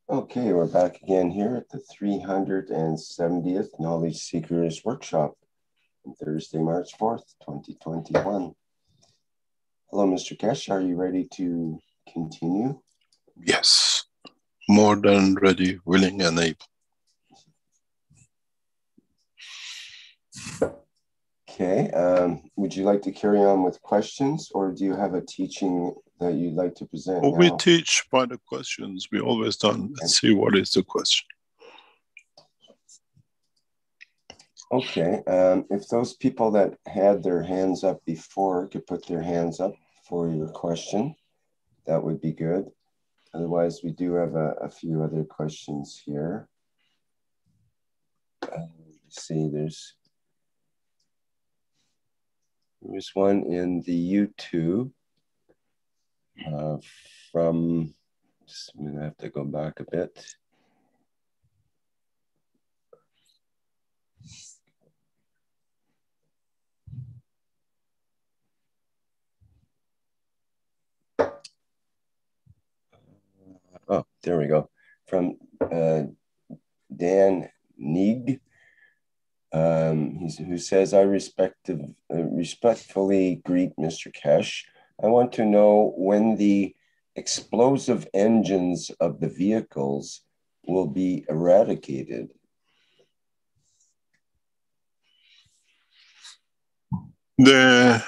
Okay, we're back again here at the 370th Knowledge Seekers Workshop on Thursday, March 4th, 2021. Hello, Mr. Kesh. Are you ready to continue? Yes, more than ready, willing, and able. Okay, would you like to carry on with questions, or do you have a teaching that you'd like to present now? We teach by the questions. We always done. Let's see what is the question. Okay, if those people that had their hands up before could put their hands up for your question, that would be good. Otherwise, we do have a few other questions here. Let's see, there's one in the YouTube from, I'm going to have to go back a bit. Oh, there we go. From Dan Neig, who says, I respectfully greet Mr. Kesh. I want to know when the explosive engines of the vehicles will be eradicated. The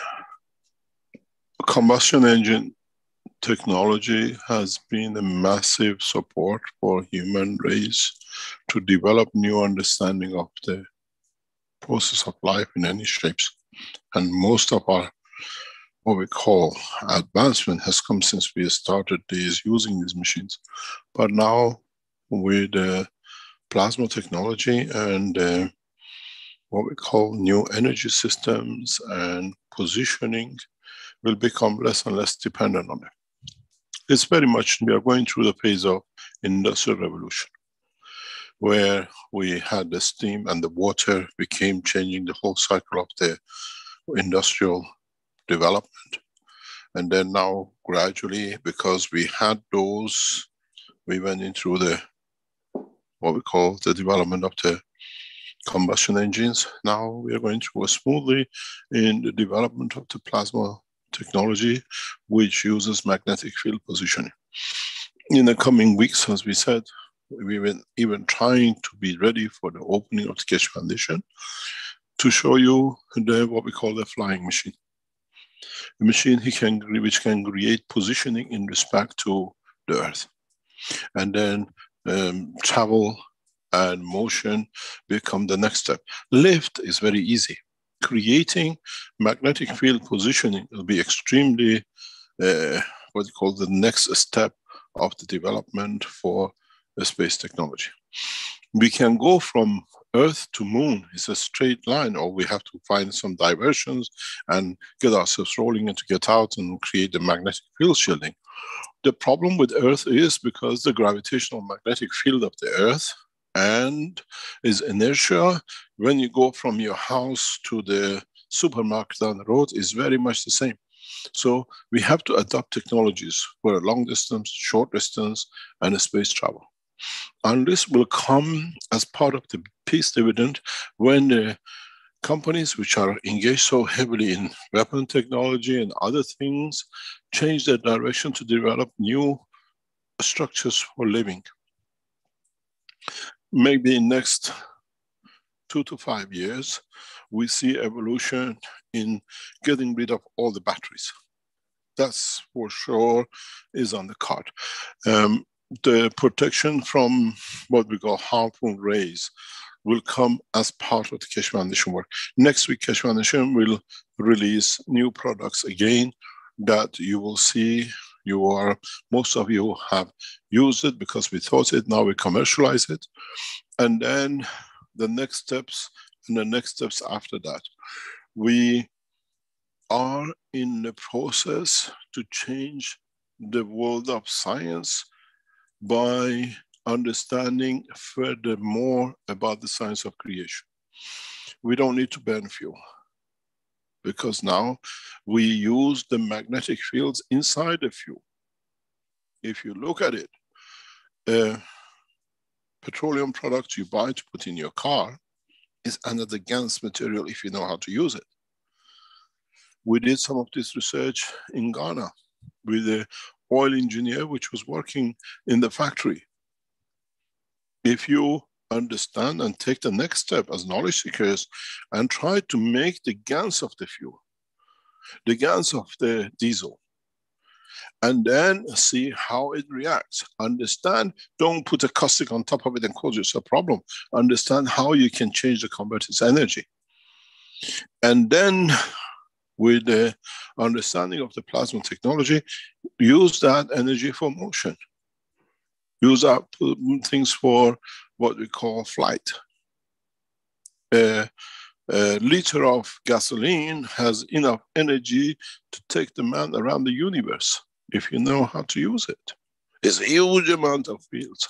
combustion engine technology has been a massive support for human race to develop new understanding of the process of life in any shapes. And most of our, what we call advancement, has come since we started using these machines. But now with plasma technology and what we call new energy systems and positioning will become less and less dependent on it. It's very much, we are going through the phase of industrial revolution, where we had the steam and the water became changing the whole cycle of the industrial development. And then now gradually, because we had those, we went into the, what we call the development of the combustion engines. Now we are going through smoothly in the development of the plasma technology, which uses magnetic field positioning. In the coming weeks, as we said, we've been even trying to be ready for the opening of the Keshe Foundation to show you what we call the flying machine. A machine which can create positioning in respect to the Earth. And then travel and motion become the next step. Lift is very easy. Creating magnetic field positioning will be extremely, what you call the next step of the development for the space technology. We can go from Earth to Moon, it's a straight line, or we have to find some diversions and get ourselves rolling and to get out and create the magnetic field shielding. The problem with Earth is because the gravitational magnetic field of the Earth and is inertia, when you go from your house to the supermarket down the road, is very much the same. So we have to adopt technologies for a long distance, short distance, and a space travel. And this will come as part of the peace dividend when the companies which are engaged so heavily in weapon technology and other things change their direction to develop new structures for living. Maybe in next 2 to 5 years, we see evolution in getting rid of all the batteries. That's for sure is on the card. The protection from what we call harmful rays will come as part of the Keshe Foundation work. Next week, Keshe Foundation will release new products again that you will see. Most of you have used it because we thought it, now we commercialize it. And then the next steps and the next steps after that. We are in the process to change the world of science by understanding furthermore about the science of creation. We don't need to burn fuel because now we use the magnetic fields inside the fuel. If you look at it, petroleum products you buy to put in your car is another GaNs material if you know how to use it. We did some of this research in Ghana with an oil engineer which was working in the factory. If you understand and take the next step as knowledge seekers and try to make the GaNs of the fuel, the GaNs of the diesel, and then see how it reacts. Understand, don't put a caustic on top of it and cause yourself a problem. Understand how you can change the converter's energy. And then with the understanding of the plasma technology, use that energy for motion. Use that things for what we call flight. A liter of gasoline has enough energy to take the man around the universe if you know how to use it. It's a huge amount of fields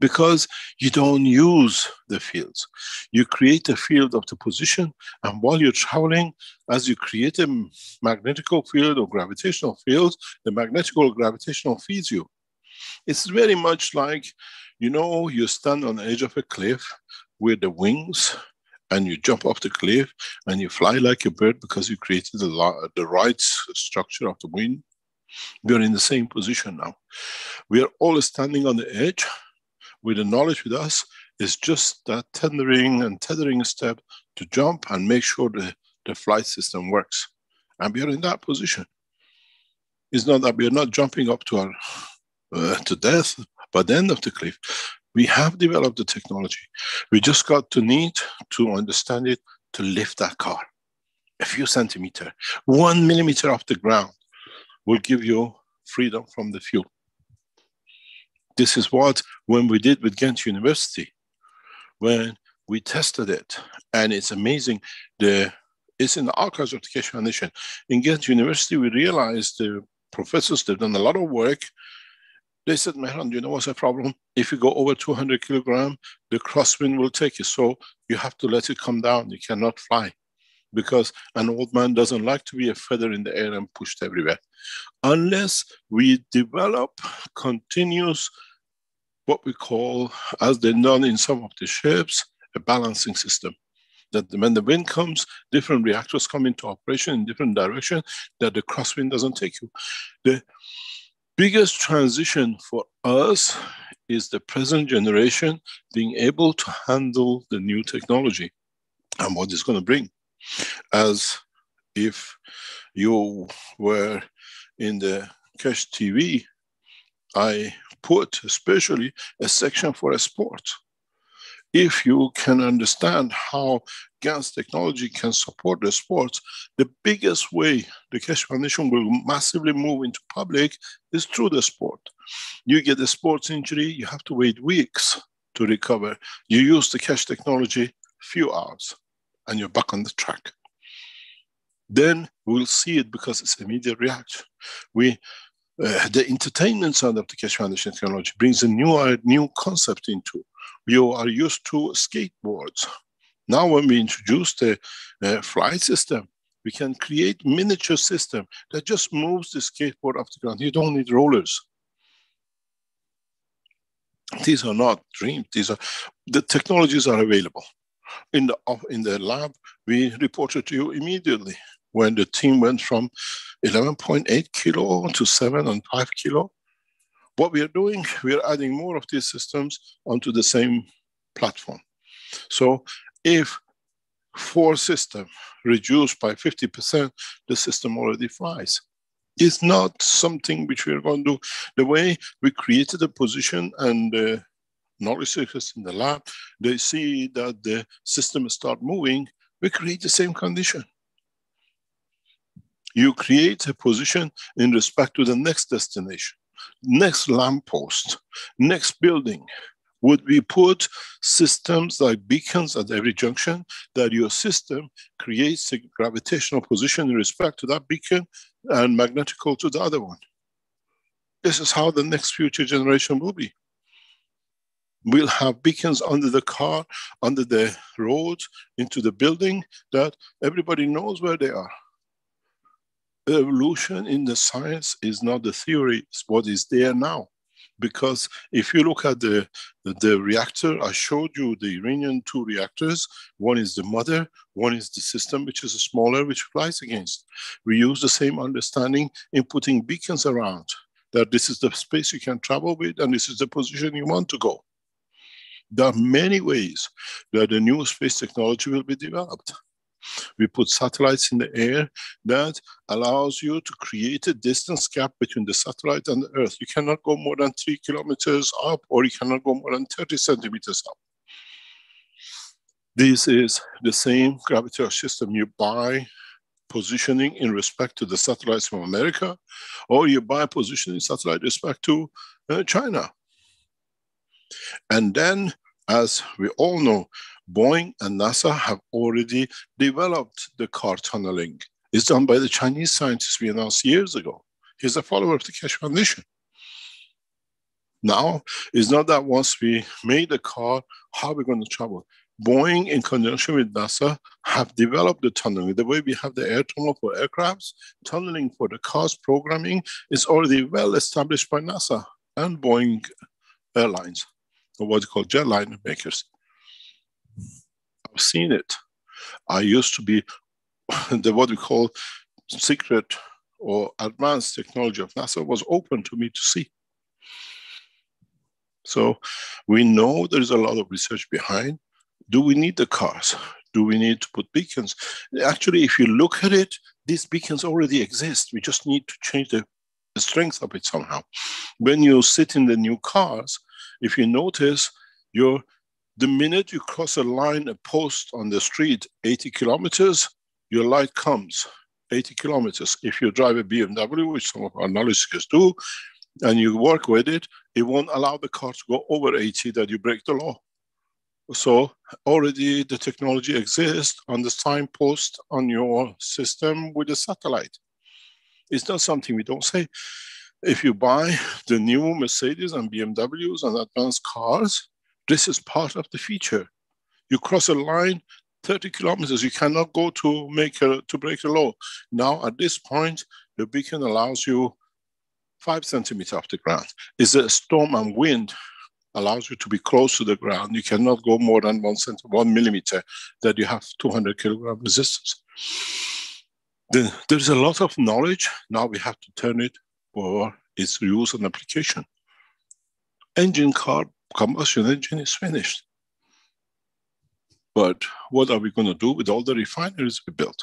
because you don't use the fields. You create a field of the position, and while you're traveling, as you create a magnetical field or gravitational field, the magnetical or gravitational feeds you. It's very much like, you know, you stand on the edge of a cliff with the wings and you jump off the cliff and you fly like a bird because you created the right structure of the wing. We are in the same position now. We are all standing on the edge with the knowledge with us. It's just that tethering step to jump and make sure the flight system works. And we are in that position. It's not that we are not jumping up to to death by the end of the cliff. We have developed the technology. We just got to need to understand it to lift that car a few centimeters. 1 millimeter off the ground will give you freedom from the fuel. This is what, when we did with Ghent University, when we tested it, and it's amazing, it's in the archives of the Keshe Foundation. In Ghent University, we realized the professors, they've done a lot of work. They said, Mehran, you know what's the problem? If you go over 200 kilograms, the crosswind will take you. So you have to let it come down. You cannot fly because an old man doesn't like to be a feather in the air and pushed everywhere. Unless we develop continuous, what we call, as they've done in some of the ships, a balancing system. That when the wind comes, different reactors come into operation in different directions, that the crosswind doesn't take you. The biggest transition for us is the present generation being able to handle the new technology and what it's going to bring. As if you were in the Keshe TV, I put especially a section for a sport. If you can understand how GaNs technology can support the sports, the biggest way the Keshe Foundation will massively move into public is through the sport. You get a sports injury, you have to wait weeks to recover. You use the Keshe technology, few hours, and you're back on the track. Then we'll see it because it's immediate reaction. The entertainment side of the Keshe Foundation technology brings a new concept into. You are used to skateboards. Now when we introduce the flight system, we can create miniature system that just moves the skateboard off the ground. You don't need rollers. These are not dreams. The technologies are available. In the lab, we reported to you immediately when the team went from 11.8 kilo to 7 and 5 kilo. What we are doing, we are adding more of these systems onto the same platform. So if 4 systems reduced by 50%, the system already flies. It's not something which we are going to do. The way we created a position and the knowledge seekers in the lab, they see that the system start moving, we create the same condition. You create a position in respect to the next destination. Next lamppost, next building. Would we put systems like beacons at every junction that your system creates a gravitational position in respect to that beacon and magnetical to the other one? This is how the next future generation will be. We'll have beacons under the car, under the roads, into the building that everybody knows where they are. The evolution in the science is not the theory, it's what is there now. Because if you look at the reactor, I showed you the uranium-2 reactors. One is the mother, one is the system, which is smaller, which flies against. We use the same understanding in putting beacons around, that this is the space you can travel with, and this is the position you want to go. There are many ways that the new space technology will be developed. We put satellites in the air that allows you to create a distance gap between the satellite and the Earth. You cannot go more than 3 kilometers up, or you cannot go more than 30 centimeters up. This is the same gravitational system you buy positioning in respect to the satellites from America, or you buy positioning satellite in respect to China. And then, as we all know, Boeing and NASA have already developed the car tunneling. It's done by the Chinese scientists we announced years ago. He's a follower of the Keshe Foundation. Now, it's not that once we made the car, how are we going to travel? Boeing, in conjunction with NASA, have developed the tunneling. The way we have the air tunnel for aircrafts, tunneling for the cars programming is already well established by NASA and Boeing Airlines, or what you call jetliner makers. I've seen it. I used to be what we call secret or advanced technology of NASA was open to me to see. So we know there's a lot of research behind. Do we need the cars? Do we need to put beacons? Actually, if you look at it, these beacons already exist. We just need to change the strength of it somehow. When you sit in the new cars, if you notice, the minute you cross a line, a post on the street, 80 kilometers, your light comes, 80 kilometers. If you drive a BMW, which some of our knowledge seekers do, and you work with it, it won't allow the car to go over 80, that you break the law. So already the technology exists on the signpost on your system with a satellite. It's not something we don't say. If you buy the new Mercedes and BMWs and advanced cars, this is part of the feature. You cross a line, 30 kilometers, you cannot go to break the law. Now at this point, the beacon allows you 5 centimeters off the ground. It's a storm and wind allows you to be close to the ground. You cannot go more than 1 millimeter, that you have 200 kilogram resistance. There's a lot of knowledge. Now we have to turn it for its use and application. Combustion engine is finished. But what are we going to do with all the refineries we built?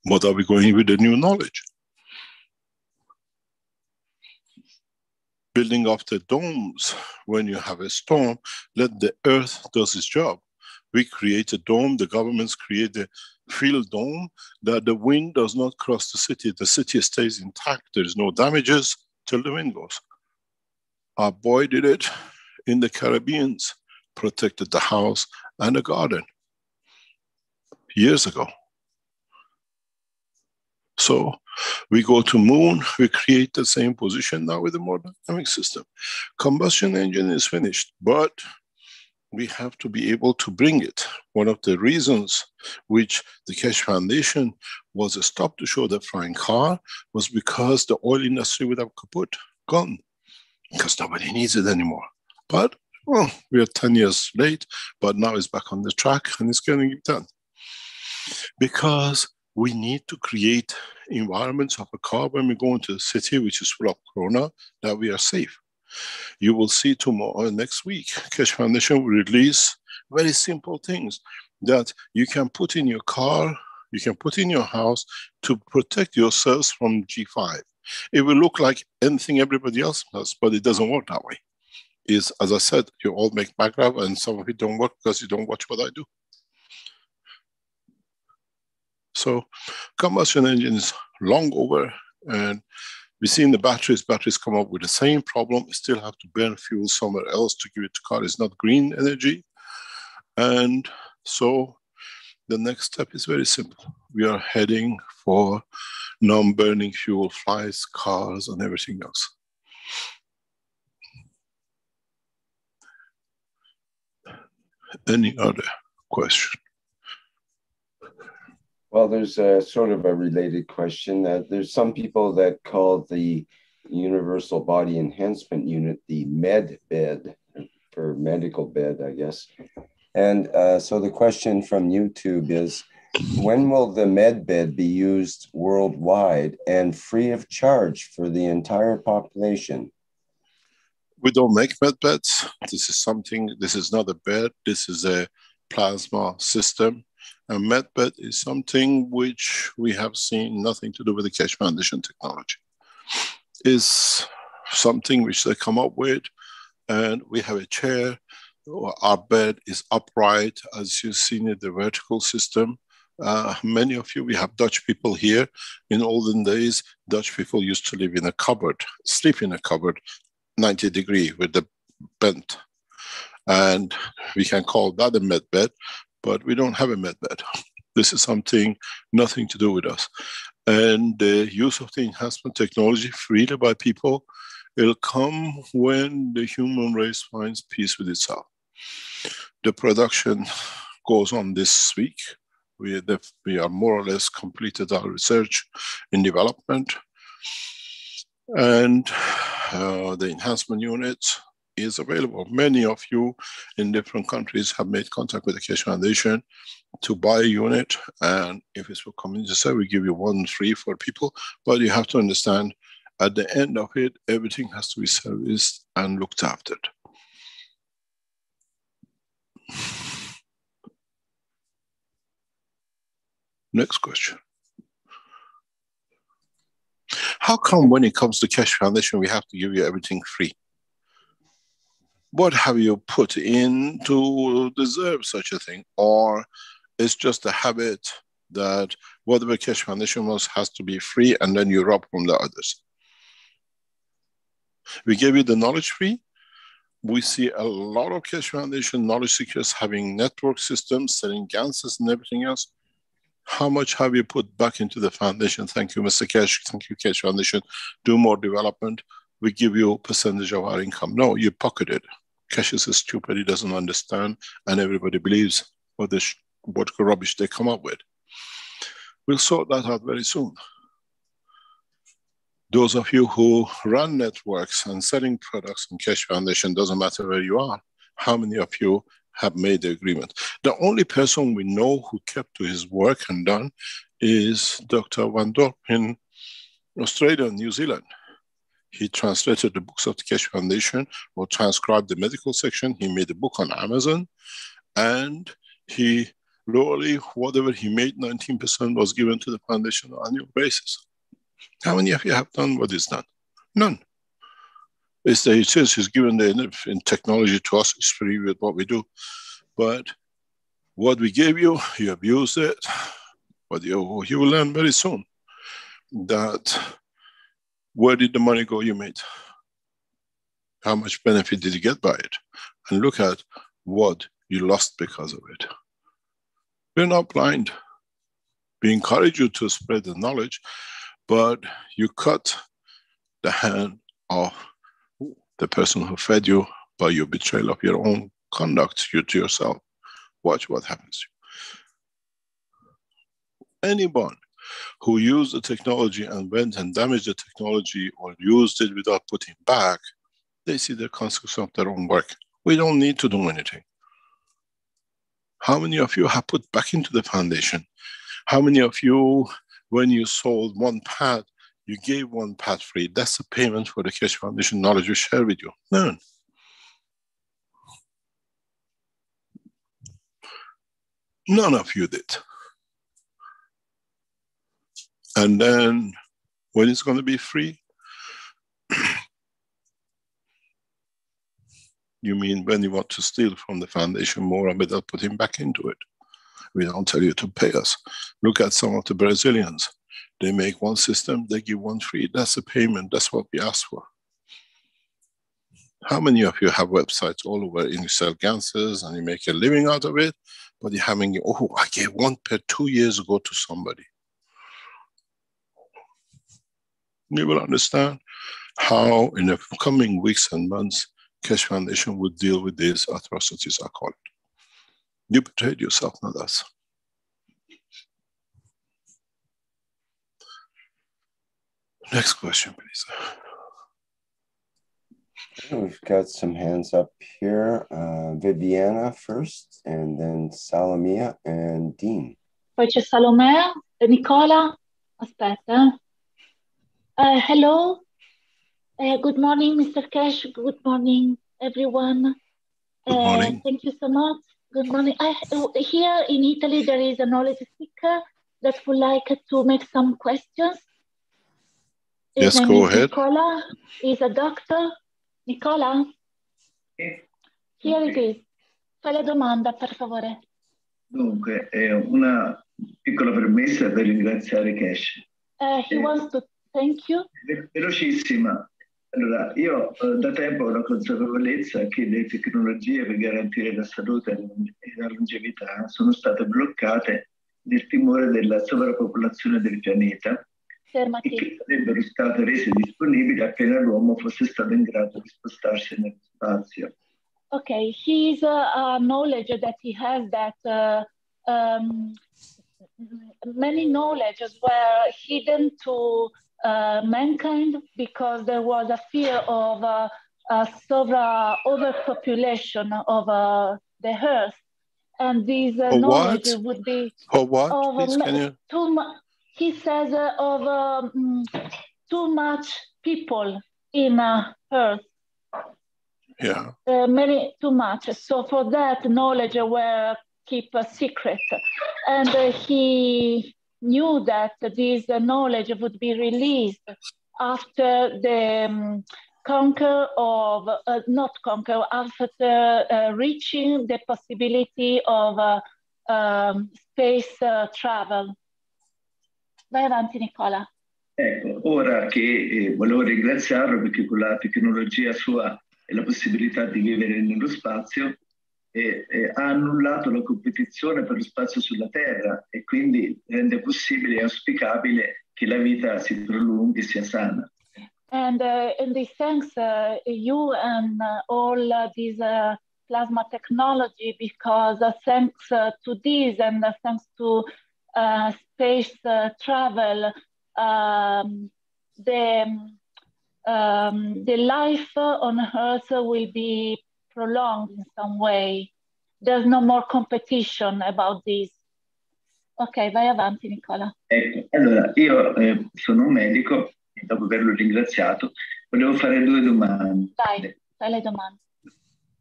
What are we going with the new knowledge? Building up the domes. When you have a storm, let the earth do its job. We create a dome, the governments create a field dome, that the wind does not cross the city stays intact, there is no damages till the wind goes. Our boy did it in the Caribbean, protected the house and the garden years ago. So we go to moon, we create the same position now with a more dynamic system. Combustion engine is finished, but we have to be able to bring it. One of the reasons which the Keshe Foundation was stopped to show the flying car was because the oil industry would have gone, because nobody needs it anymore. But, well, we are 10 years late, but now it's back on the track and it's getting it done. Because we need to create environments of a car when we go into the city, which is full of corona, that we are safe. You will see tomorrow, next week, Keshe Foundation will release very simple things that you can put in your car, you can put in your house to protect yourselves from G5. It will look like anything everybody else does, but it doesn't work that way. Is, as I said, you all make background and some of it don't work because you don't watch what I do. So combustion engine is long over, and we see in the batteries come up with the same problem. You still have to burn fuel somewhere else to give it to car. It's not green energy. And so the next step is very simple. We are heading for non-burning fuel, flights, cars, and everything else. Any other question? Well, there's a sort of a related question. There's some people that call the Universal Body Enhancement Unit the med bed, for medical bed, I guess. And so the question from YouTube is, when will the med bed be used worldwide and free of charge for the entire population? We don't make med beds. This is not a bed, this is a plasma system. A med bed is something which we have seen nothing to do with the Keshe Foundation technology. Is something which they come up with, and we have a chair. Our bed is upright, as you've seen in the vertical system. Many of you, we have Dutch people here. In olden days, Dutch people used to live in a cupboard, sleep in a cupboard, 90 degree with the bent. And we can call that a med bed, but we don't have a med bed. This is something, nothing to do with us. And the use of the enhancement technology freely by people, it'll come when the human race finds peace with itself. The production goes on this week. We are more or less completed our research in development. And the enhancement unit is available. Many of you in different countries have made contact with the Keshe Foundation to buy a unit, and if it's for community service, we give you one free for people. But you have to understand, at the end of it, everything has to be serviced and looked after. Next question. How come when it comes to Keshe Foundation, we have to give you everything free? What have you put in to deserve such a thing? Or it's just a habit that whatever Keshe Foundation was has to be free, and then you rob from the others? We gave you the knowledge free. We see a lot of Keshe Foundation knowledge seekers having network systems, selling Ganses and everything else. How much have you put back into the foundation? Thank you, Mr. Keshe. Thank you, Keshe Foundation. Do more development. We give you a percentage of our income. No, you pocket it. Keshe is stupid. He doesn't understand, and everybody believes what rubbish they come up with. We'll sort that out very soon. Those of you who run networks and selling products in Keshe Foundation, doesn't matter where you are, how many of you have made the agreement? The only person we know who kept to his work and done is Dr. Van Dorp in Australia and New Zealand. He translated the books of the Keshe Foundation, or transcribed the medical section. He made a book on Amazon, and he literally, whatever he made, 19% was given to the foundation on an annual basis. How many of you have done what is done? None. He says he's given the technology to us, it's free with what we do. But what we gave you, you abused it. But you will learn very soon that where did the money go you made? How much benefit did you get by it? And look at what you lost because of it. We're not blind. We encourage you to spread the knowledge, but you cut the hand of the person who fed you by your betrayal of your own conduct, you to yourself. Watch what happens. Anyone who used the technology and went and damaged the technology or used it without putting back, they see the consequence of their own work. We don't need to do anything. How many of you have put back into the foundation? How many of you, when you sold one pad, you gave one pad free? That's the payment for the Keshe Foundation knowledge we share with you. None. None of you did. And then when it's going to be free? You mean when you want to steal from the foundation more and without putting back into it? We don't tell you to pay us. Look at some of the Brazilians. They make one system, they give one free. That's a payment, that's what we ask for. How many of you have websites all over and you sell Ganses and you make a living out of it, but you're having, oh, I gave one pair 2 years ago to somebody. You will understand how in the coming weeks and months, Keshe Foundation would deal with these atrocities, I call it. You betrayed yourself, not us. Next question, please. We've got some hands up here. Viviana first, and then Salomia and Dean. Poi c'è Salomea, Nicola. Aspetta. Hello. Good morning, Mr. Keshe. Good morning, everyone. Good morning. Thank you so much. Good morning. Here in Italy, there is a knowledge seeker that would like to make some questions. His Yes, name go is ahead. Nicola. He's a doctor. Nicola? Here it is. Fai la domanda, per favore. Dunque, è una piccola premessa per ringraziare Keshe. He wants to thank you. Velocissima. Allora, io da tempo ho la consapevolezza che le tecnologie per garantire la salute e la longevità sono state bloccate nel timore della sovrappopolazione del pianeta e che sarebbero state rese disponibili appena l'uomo fosse stato in grado di spostarsi nello spazio. Okay, his knowledge that he has that many knowledges were hidden to mankind because there was a fear of overpopulation of the earth, and this knowledge would be of Please, he says of too much people in earth. Yeah. Too much. So for that, knowledge were keep a secret, and he knew that this knowledge would be released after the after reaching the possibility of space travel. Vai avanti, Nicola. Ecco, ora che volevo ringraziarlo perché con la tecnologia sua e la possibilità di vivere nello spazio ha annullato la competizione per lo spazio sulla Terra e quindi rende possibile e auspicabile che la vita si prolunghi e sia sana. And in this thanks you and all this plasma technology, because thanks to this and thanks to space travel, the life on Earth will be prolonged in some way. There's no more competition about this. Ok, vai avanti, Nicola. Ecco, allora io sono un medico e dopo averlo ringraziato volevo fare 2 domande. Dai, fai le domande.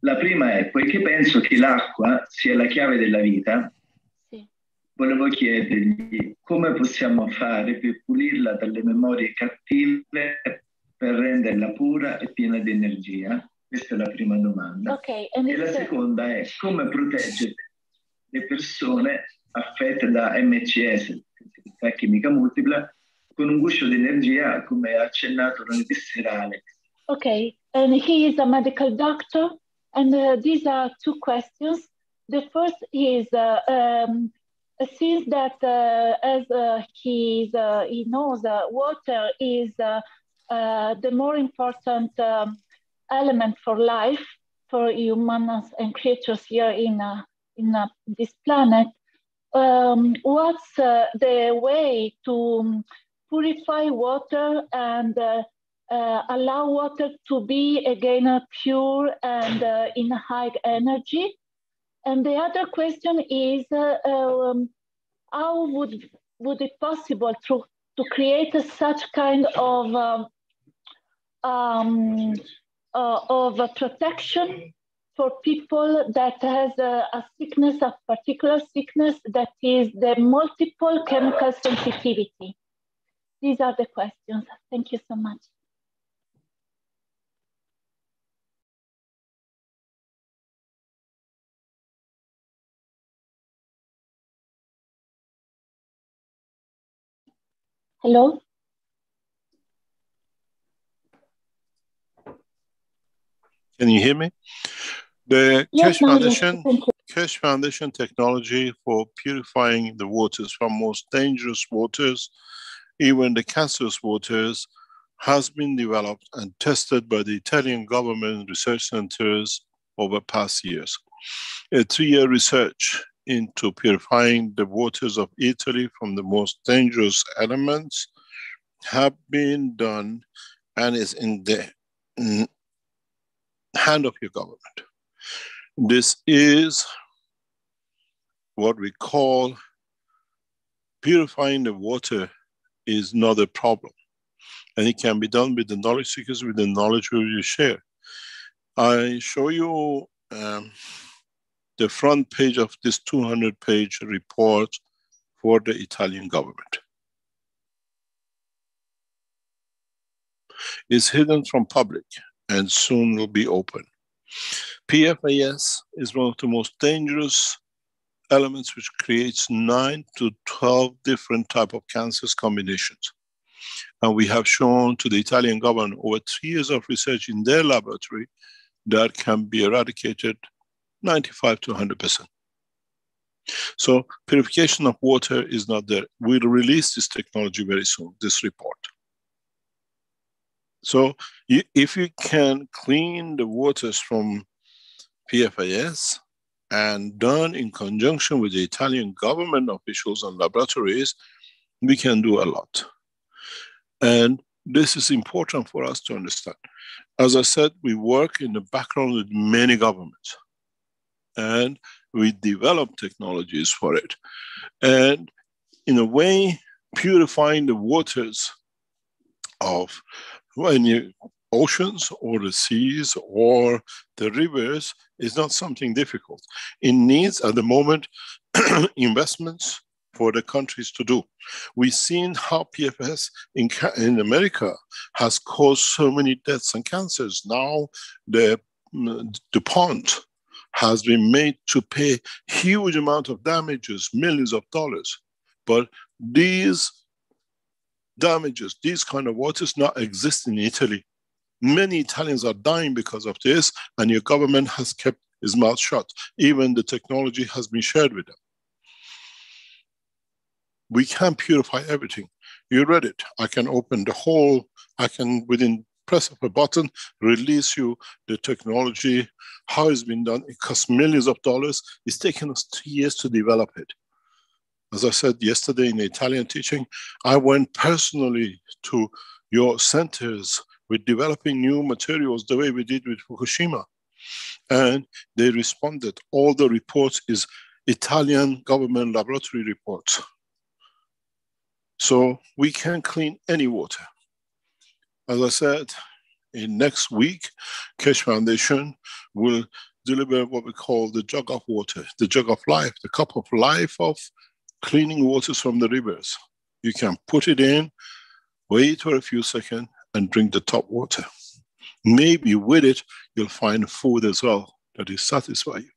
La prima è, poiché penso che l'acqua sia la chiave della vita, volevo chiedergli come possiamo fare per pulirla dalle memorie cattive per renderla pura e piena di energia. Questa è la prima domanda. Okay, e la seconda è come proteggere le persone affette da MCS, chimica multipla, con un guscio di energia come ha accennato lunedì sera Alex. Okay, and he is a medical doctor, and these are 2 questions. The first is, since that as he knows water is the more important element for life, for humans and creatures here in this planet, what's the way to purify water and allow water to be again pure and in high energy? And the other question is, how would it possible to create such kind of a protection for people that has a sickness, a particular sickness that is the multiple chemical sensitivity? These are the questions. Thank you so much. Hello? Can you hear me? The Yes, Keshe Foundation technology for purifying the waters from most dangerous waters, even the cancerous waters, has been developed and tested by the Italian government research centers over past years. A 3-year research into purifying the waters of Italy from the most dangerous elements have been done and is in the hand of your government. This is what we call purifying the water is not a problem. And it can be done with the knowledge seekers, with the knowledge we will share. I show you the front page of this 200-page report for the Italian government. It's hidden from public and soon will be open. PFAS is one of the most dangerous elements which creates 9 to 12 different type of cancers combinations. And we have shown to the Italian government over 3 years of research in their laboratory that can be eradicated 95 to 100%. So purification of water is not there. We'll release this technology very soon, this report. So if you can clean the waters from PFAS and done in conjunction with the Italian government officials and laboratories, we can do a lot. And this is important for us to understand. As I said, we work in the background with many governments and we develop technologies for it. And in a way, purifying the waters of any oceans or the seas or the rivers is not something difficult. It needs at the moment investments for the countries to do. We've seen how PFAS in America has caused so many deaths and cancers. Now the DuPont has been made to pay huge amount of damages, millions of dollars. But these damages, these kind of waters not exist in Italy. Many Italians are dying because of this, and your government has kept his mouth shut. Even the technology has been shared with them. We can purify everything. You read it. I can open the whole, I can, within press of a button, release you the technology, how it's been done. It costs millions of dollars. It's taken us 2 years to develop it. As I said yesterday in the Italian teaching, I went personally to your centers with developing new materials the way we did with Fukushima. And they responded. All the reports is Italian government laboratory reports. So we can clean any water. As I said, in next week, Keshe Foundation will deliver what we call the jug of water, the jug of life, the cup of life of cleaning waters from the rivers. You can put it in, wait for a few seconds, and drink the top water. Maybe with it, you'll find food as well that is satisfy you.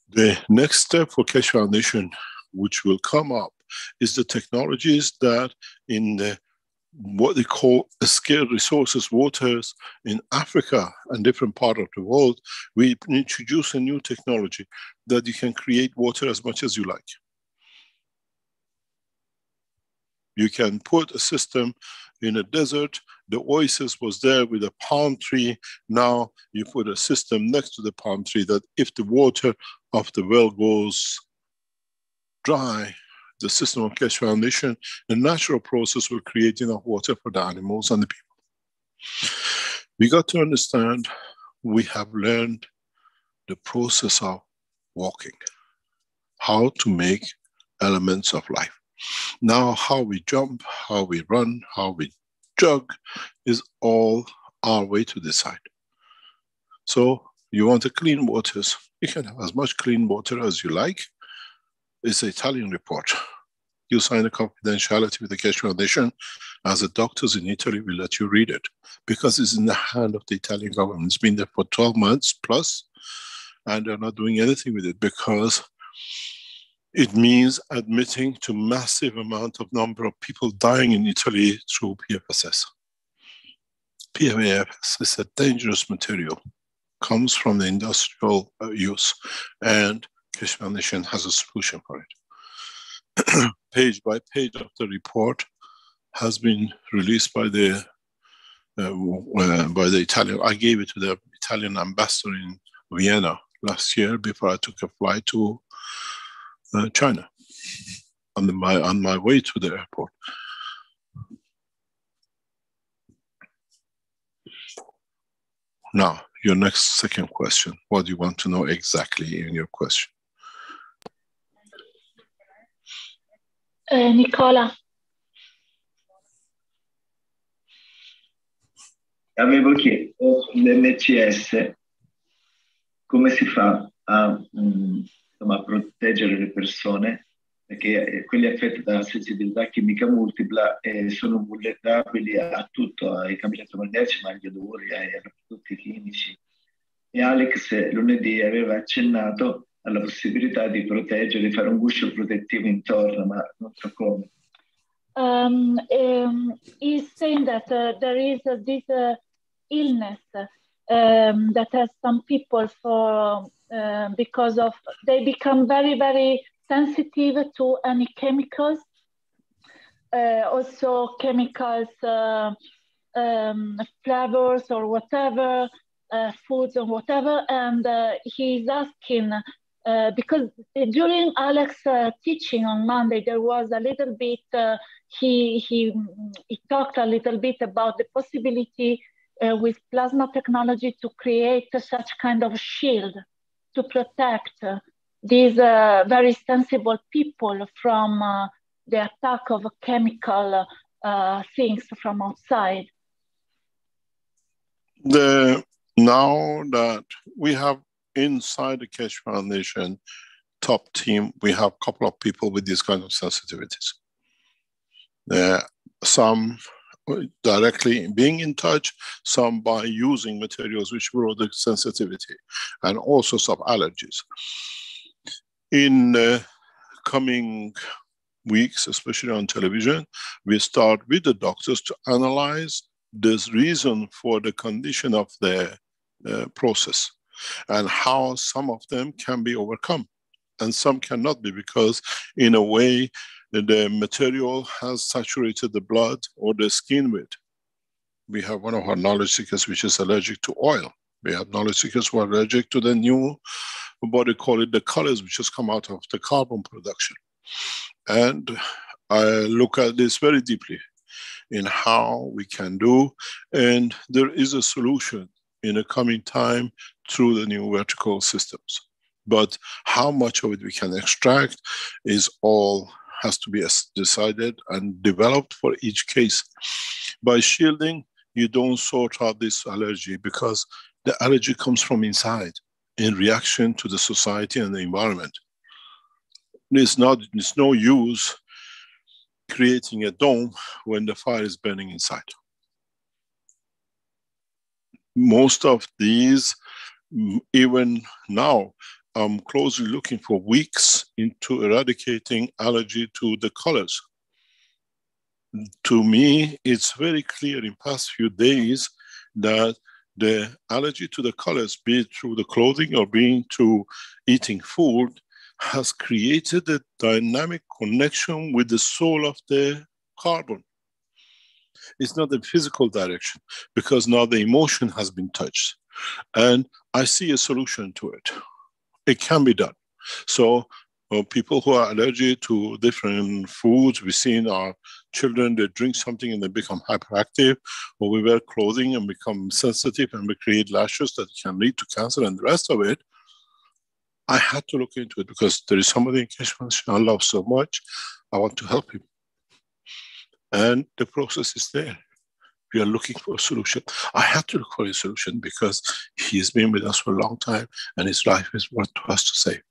The next step for Keshe Foundation, which will come up, is the technologies that in the what they call scarce resources waters in Africa and different parts of the world, we introduce a new technology that you can create water as much as you like. You can put a system in a desert. The oasis was there with a palm tree. Now you put a system next to the palm tree that if the water of the well goes dry, the system of Keshe Foundation, the natural process will create enough water for the animals and the people. We got to understand, we have learned the process of walking, how to make elements of life. Now how we jump, how we run, how we jog is all our way to decide. So you want to clean waters, you can have as much clean water as you like. It's an Italian report. You sign a confidentiality with the Keshe Foundation. As the doctors in Italy will let you read it because it's in the hand of the Italian government. It's been there for 12 months plus, and they're not doing anything with it because it means admitting to massive amount of number of people dying in Italy through PFAS. PFAS is a dangerous material, comes from the industrial use, and Keshe Foundation has a solution for it. Page by page of the report has been released by the Italian. I gave it to the Italian ambassador in Vienna last year before I took a flight to China on my way to the airport. Now, your next second question. What do you want to know exactly in your question? Nicola. Avevo chiesto sull'MCS come si fa a, insomma, proteggere le persone, perché quelli affetti da sensibilità chimica multipla sono vulnerabili a tutto, ai campi elettromagnetici, ma agli odori, ai prodotti chimici. E Alex lunedì aveva accennato alla possibilità di proteggere, di fare un guscio protettivo intorno, ma non so come. He's saying that there is this illness that has some people for because of they become very, very sensitive to any chemicals, also chemicals, flavors or whatever, foods or whatever, and he's asking because during Alex's teaching on Monday there was a little bit. He talked a little bit about the possibility with plasma technology to create such kind of shield to protect these very sensible people from the attack of chemical things from outside. Now that we have inside the Keshe Foundation top team, we have a couple of people with these kind of sensitivities. Some directly being in touch, some by using materials which brought the sensitivity, and also some allergies. In coming weeks, especially on television, we start with the doctors to analyze this reason for the condition of the process and how some of them can be overcome and some cannot be, because in a way the material has saturated the blood or the skin with. We have one of our knowledge seekers which is allergic to oil. We have knowledge seekers who are allergic to the new, what they call it, the colors which has come out of the carbon production. And I look at this very deeply in how we can do, and there is a solution in the coming time through the new vertical systems. But how much of it we can extract is all has to be decided and developed for each case. By shielding, you don't sort out this allergy because the allergy comes from inside in reaction to the society and the environment. It's no use creating a dome when the fire is burning inside. Most of these, even now, I'm closely looking for weeks into eradicating allergy to the colors. To me, it's very clear in past few days that the allergy to the colors, be it through the clothing or being through eating food, has created a dynamic connection with the soul of the carbon. It's not a physical direction, because now the emotion has been touched. And I see a solution to it. It can be done. So people who are allergic to different foods, we've seen our children, they drink something and they become hyperactive, or we wear clothing and become sensitive and we create lashes that can lead to cancer and the rest of it. I had to look into it because there is somebody in Keshe Foundation I love so much. I want to help him. And the process is there. We are looking for a solution. I had to look for a solution because he's been with us for a long time and his life is worth to us to save.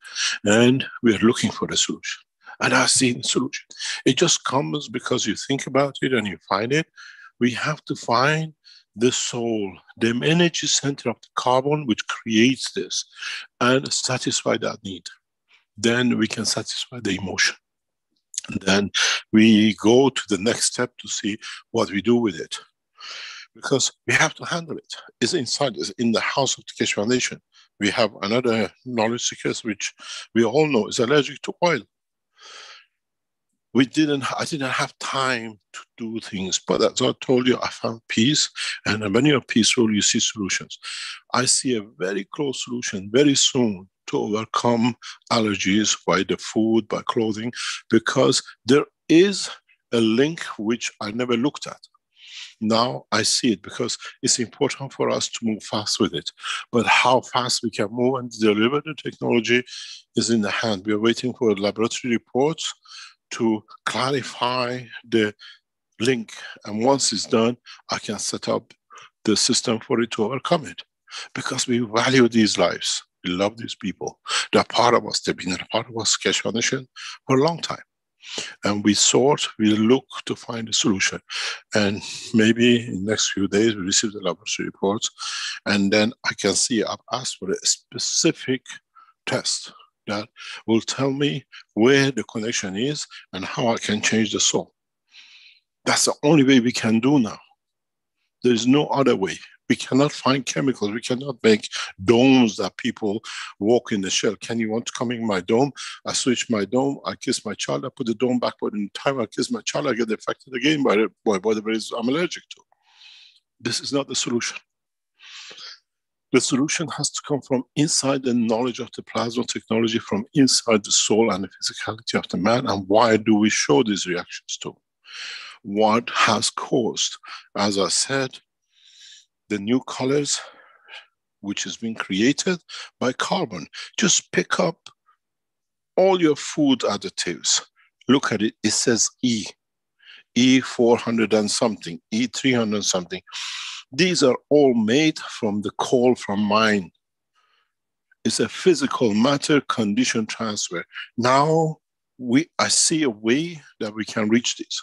And we are looking for a solution. And I've seen the solution. It just comes because you think about it and you find it. We have to find the soul, the energy center of the carbon which creates this, and satisfy that need. Then we can satisfy the emotion. And then we go to the next step to see what we do with it. Because we have to handle it. It's inside, it's in the house of the Keshe Foundation. We have another knowledge seekers which we all know is allergic to oil. I didn't have time to do things, but as I told you, I found peace, and when you're peaceful, you see solutions. I see a very close solution very soon to overcome allergies by the food, by clothing, because there is a link which I never looked at. Now I see it because it's important for us to move fast with it. But how fast we can move and deliver the technology is in the hand. We are waiting for laboratory reports to clarify the link. And once it's done, I can set up the system for it to overcome it. Because we value these lives. We love these people. They're part of us. They've been a part of us, Keshe Foundation, for a long time. And we look to find a solution. And maybe in the next few days, we receive the laboratory reports. And then I can see, I've asked for a specific test that will tell me where the connection is and how I can change the soul. That's the only way we can do now. There is no other way. We cannot find chemicals. We cannot make domes that people walk in the shell. Can you want to come in my dome? I switch my dome, I kiss my child, I put the dome back, but in time I kiss my child, I get affected again by whatever I'm allergic to. This is not the solution. The solution has to come from inside the knowledge of the plasma technology, from inside the soul and the physicality of the man. And why do we show these reactions to? What has caused, as I said, the new colors which has been created by carbon. Just pick up all your food additives. Look at it, it says E. E400 and something, E300 something. These are all made from the coal from mine. It's a physical matter condition transfer. Now I see a way that we can reach this.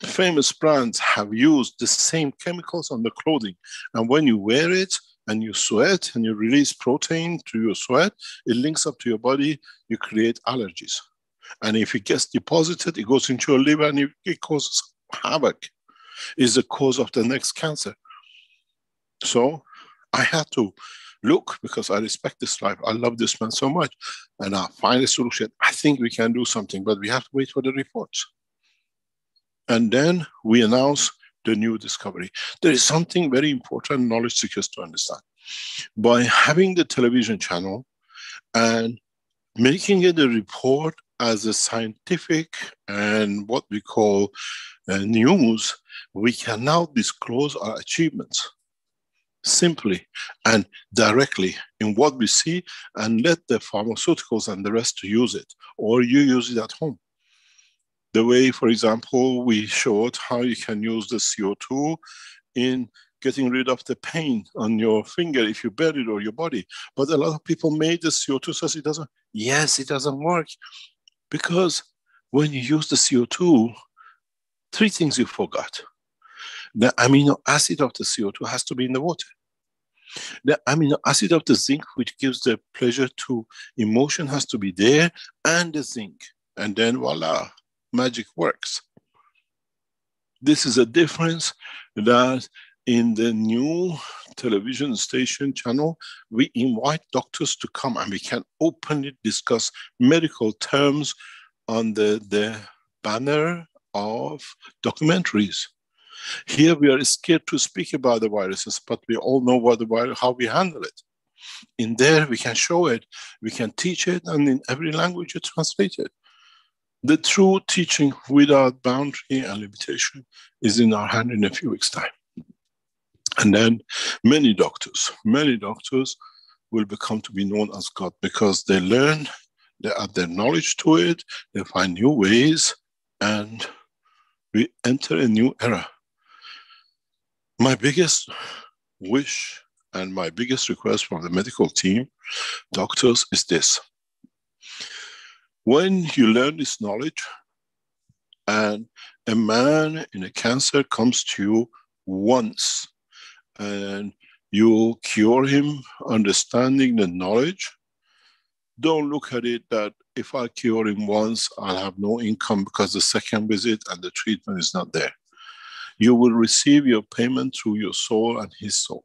Famous brands have used the same chemicals on the clothing, and when you wear it and you sweat and you release protein to your sweat, it links up to your body, you create allergies. And if it gets deposited, it goes into your liver and it causes havoc. It's the cause of the next cancer. So I had to look, because I respect this life, I love this man so much, and I find a solution. I think we can do something, but we have to wait for the reports. And then we announce the new discovery. There is something very important knowledge seekers to understand. By having the television channel and making it a report as a scientific and what we call news, we can now disclose our achievements simply and directly in what we see, and let the pharmaceuticals and the rest to use it, or you use it at home. The way, for example, we showed how you can use the CO2 in getting rid of the pain on your finger if you burn it, or your body. But a lot of people made the CO2 says it doesn't. Yes, it doesn't work. Because when you use the CO2, three things you forgot. The amino acid of the CO2 has to be in the water. The amino acid of the zinc, which gives the pleasure to emotion, has to be there, and the zinc. And then voila, magic works. This is a difference that in the new television station channel, we invite doctors to come and we can openly discuss medical terms on the banner of documentaries. Here we are scared to speak about the viruses, but we all know what the virus, how we handle it. In there we can show it, we can teach it, and in every language you translate it. The true teaching without boundary and limitation is in our hand in a few weeks' time. And then many doctors will become to be known as God, because they learn, they add their knowledge to it, they find new ways, and we enter a new era. My biggest wish and my biggest request from the medical team, doctors, is this. When you learn this knowledge and a man in a cancer comes to you once and you cure him understanding the knowledge, don't look at it that if I cure him once, I'll have no income because the second visit and the treatment is not there. You will receive your payment through your soul and his soul.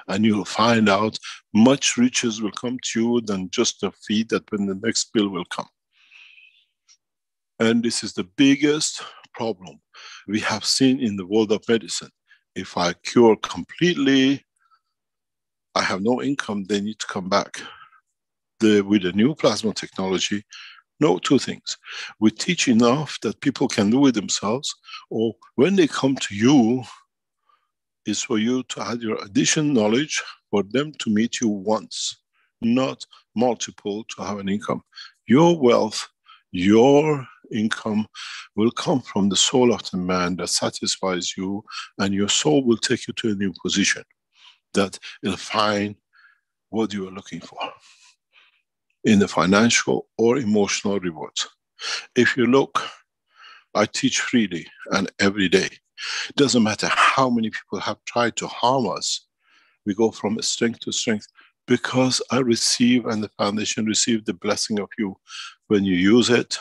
And you'll find out much riches will come to you than just the fee that when the next bill will come. And this is the biggest problem we have seen in the world of medicine. If I cure completely, I have no income, they need to come back. With the new plasma technology, No, two things. We teach enough that people can do it themselves, or when they come to you, is for you to add your additional knowledge for them to meet you once, not multiple to have an income. Your wealth, your income will come from the soul of the man that satisfies you, and your soul will take you to a new position that will find what you are looking for in the financial or emotional rewards. If you look, I teach freely and every day. It doesn't matter how many people have tried to harm us. We go from strength to strength because I receive and the foundation receive the blessing of you when you use it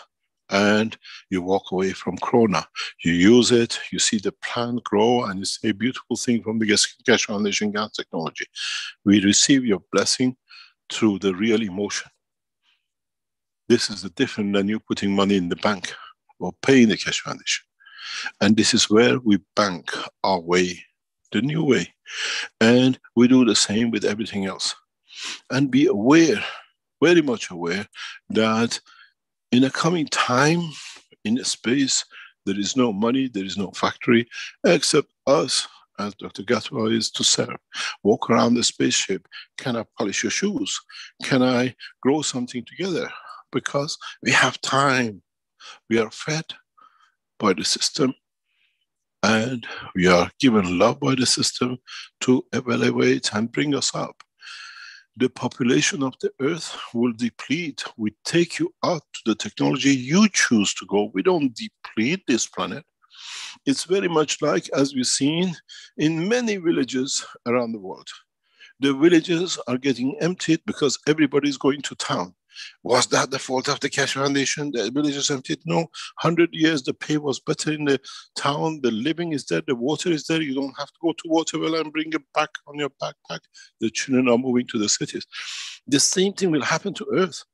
and you walk away from Corona. You use it, you see the plant grow, and you say a beautiful thing from the Keshe Foundation GAN technology. We receive your blessing through the real emotion. This is different than you putting money in the bank or paying the Keshe Foundation. And this is where we bank our way, the new way. And we do the same with everything else. And be aware, very much aware, that in a coming time, in a space, there is no money, there is no factory, except us, as Dr. Gatwa is, to serve. Walk around the spaceship. Can I polish your shoes? Can I grow something together? Because we have time. We are fed by the system, and we are given love by the system to evaluate and bring us up. The population of the earth will deplete. We take you out to the technology you choose to go. We don't deplete this planet. It's very much like, as we've seen in many villages around the world. The villages are getting emptied because everybody's going to town. Was that the fault of the Keshe Foundation? The villages emptied? No. 100 years the pay was better in the town. The living is there. The water is there. You don't have to go to water well and bring it back on your backpack. The children are moving to the cities. The same thing will happen to Earth.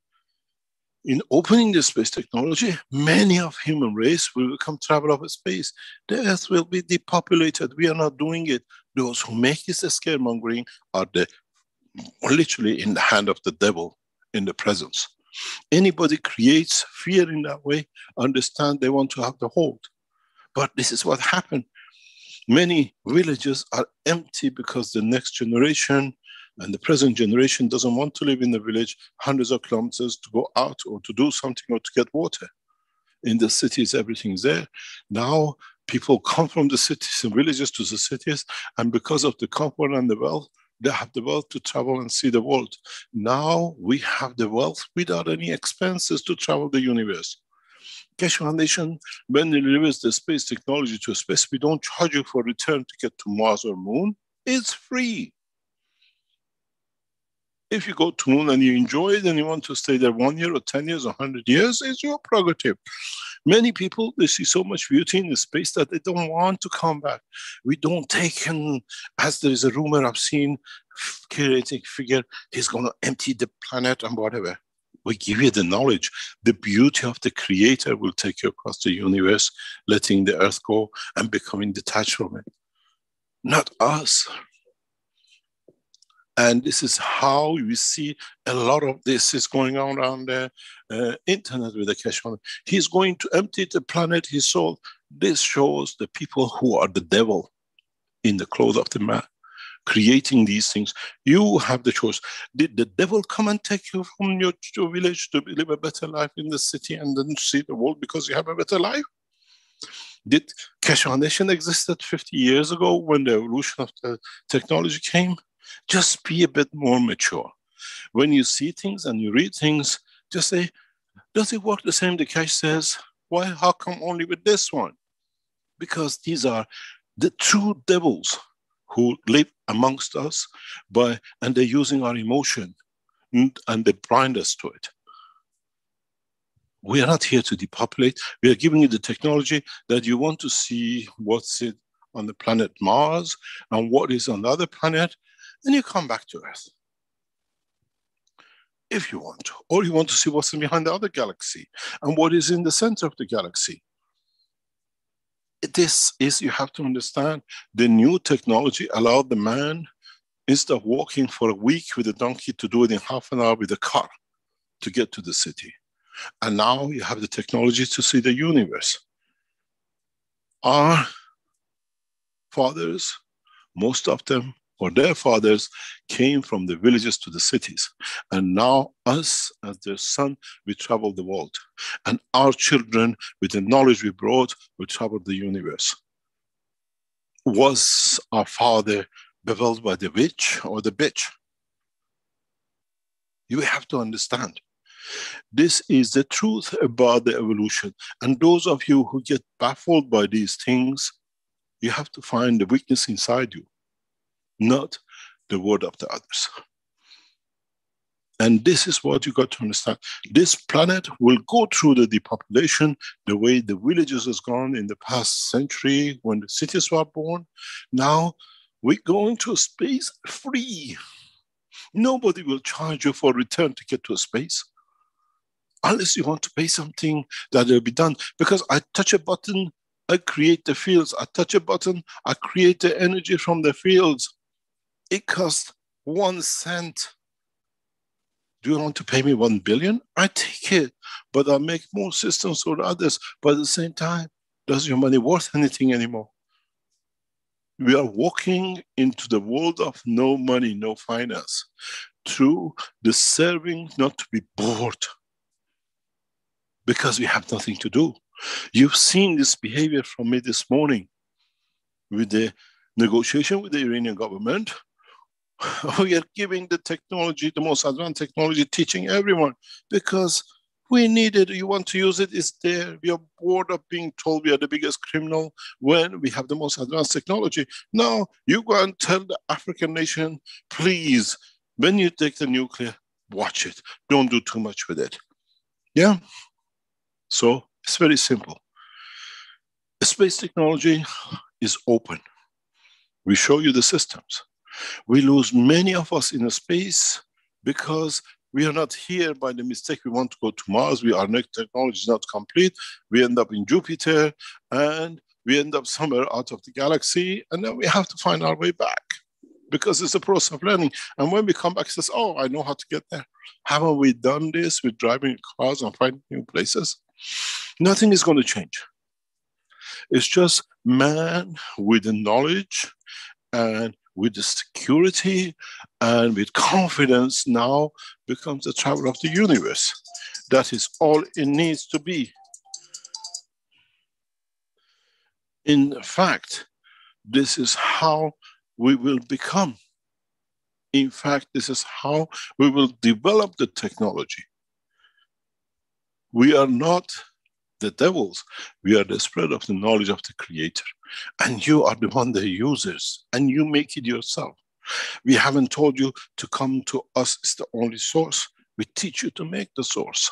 In opening the space technology, many of human race will become travel of space. The Earth will be depopulated. We are not doing it. Those who make this scaremongering are literally in the hand of the devil. In the presence. Anybody creates fear in that way, understand they want to have the hold. But this is what happened. Many villages are empty because the next generation and the present generation doesn't want to live in the village hundreds of kilometers to go out or to do something or to get water. In the cities, everything's there. Now people come from the cities and villages to the cities, and because of the comfort and the wealth, they have the wealth to travel and see the world. Now we have the wealth without any expenses to travel the universe. Keshe Foundation, when it delivers the space technology to space, we don't charge you for return ticket to Mars or Moon. It's free. If you go to Moon and you enjoy it and you want to stay there 1 year or 10 years or 100 years, it's your prerogative. Many people, they see so much beauty in the space that they don't want to come back. We don't take him, as there is a rumor I've seen, creating figure, he's going to empty the planet and whatever. We give you the knowledge. The beauty of the Creator will take you across the universe, letting the earth go and becoming detached from it. Not us. And this is how we see a lot of this is going on around the internet with the Keshe Foundation. He's going to empty the planet, his soul. This shows the people who are the devil in the clothes of the man, creating these things. You have the choice. Did the devil come and take you from your village to live a better life in the city and then see the world because you have a better life? Did Keshe Foundation existed 50 years ago when the evolution of the technology came? Just be a bit more mature. When you see things and you read things, just say, does it work the same? The Keshe says, why, how come only with this one? Because these are the true devils who live amongst us and they're using our emotion and they blind us to it. We are not here to depopulate. We are giving you the technology that you want to see what's it on the planet Mars and what is on the other planet. Then you come back to Earth, if you want to, or you want to see what's behind the other galaxy and what is in the center of the galaxy. This is, you have to understand, the new technology allowed the man, instead of walking for a week with a donkey, to do it in half an hour with a car to get to the city. And now you have the technology to see the universe. Our fathers, most of them, or their fathers, came from the villages to the cities. And now us, as their son, we travel the world. And our children, with the knowledge we brought, will travel the universe. Was our father beguiled by the witch or the bitch? You have to understand. This is the truth about the evolution. And those of you who get baffled by these things, you have to find the weakness inside you, not the word of the others. And this is what you got to understand. This planet will go through the depopulation the way the villages has gone in the past century when the cities were born. Now we go into space free. Nobody will charge you for return ticket to space. Unless you want to pay something that will be done. Because I touch a button, I create the fields. I touch a button, I create the energy from the fields. It costs 1 cent. Do you want to pay me 1 billion? I take it, but I make more systems for others. But at the same time, does your money worth anything anymore? We are walking into the world of no money, no finance, through the serving not to be bored, because we have nothing to do. You've seen this behavior from me this morning with the negotiation with the Iranian government. We are giving the technology, the most advanced technology, teaching everyone because we need it. You want to use it, it's there. We are bored of being told we are the biggest criminal when we have the most advanced technology. Now, you go and tell the African nation, please, when you take the nuclear, watch it. Don't do too much with it. Yeah? So, it's very simple. Space technology is open. We show you the systems. We lose many of us in space because we are not here by the mistake. We want to go to Mars. Our next technology is not complete. We end up in Jupiter and we end up somewhere out of the galaxy. And then we have to find our way back because it's a process of learning. And when we come back, it says, oh, I know how to get there. Haven't we done this with driving cars and finding new places? Nothing is going to change. It's just man with the knowledge and with the security and with confidence now becomes the traveler of the universe. That is all it needs to be. In fact, this is how we will become. In fact, this is how we will develop the technology. We are not the devils. We are the spread of the knowledge of the Creator. And you are the one, the users, and you make it yourself. We haven't told you to come to us as the only source. We teach you to make the source.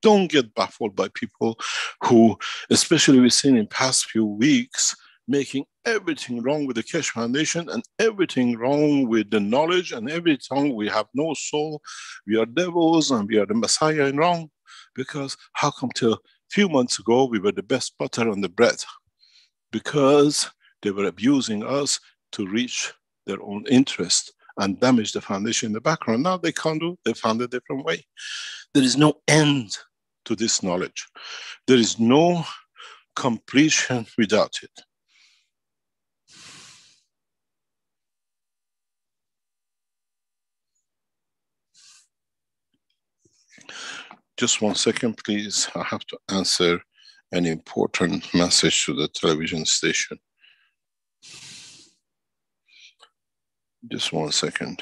Don't get baffled by people who, especially we've seen in past few weeks, making everything wrong with the Keshe Foundation and everything wrong with the knowledge and everything. We have no soul. We are devils and we are the Messiah and wrong. Because how come till a few months ago we were the best butter on the bread? Because they were abusing us to reach their own interest and damage the foundation in the background. Now they can't do it. They found a different way. There is no end to this knowledge. There is no completion without it. Just 1 second, please. I have to answer an important message to the television station. Just 1 second.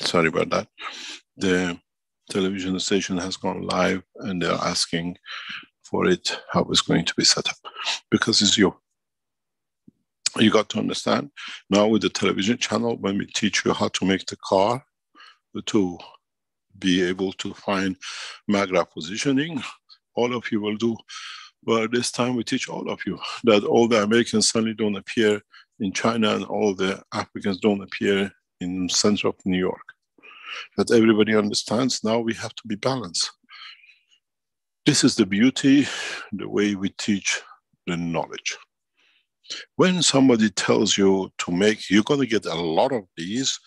Sorry about that. The television station has gone live and they're asking for it, how it's going to be set up. Because it's you. You got to understand, now with the television channel, when we teach you how to make the car, to be able to find maglev positioning, all of you will do. But this time we teach all of you that all the Americans suddenly don't appear in China and all the Africans don't appear in the center of New York. That everybody understands now we have to be balanced. This is the beauty, the way we teach the knowledge. When somebody tells you to make, you're going to get a lot of these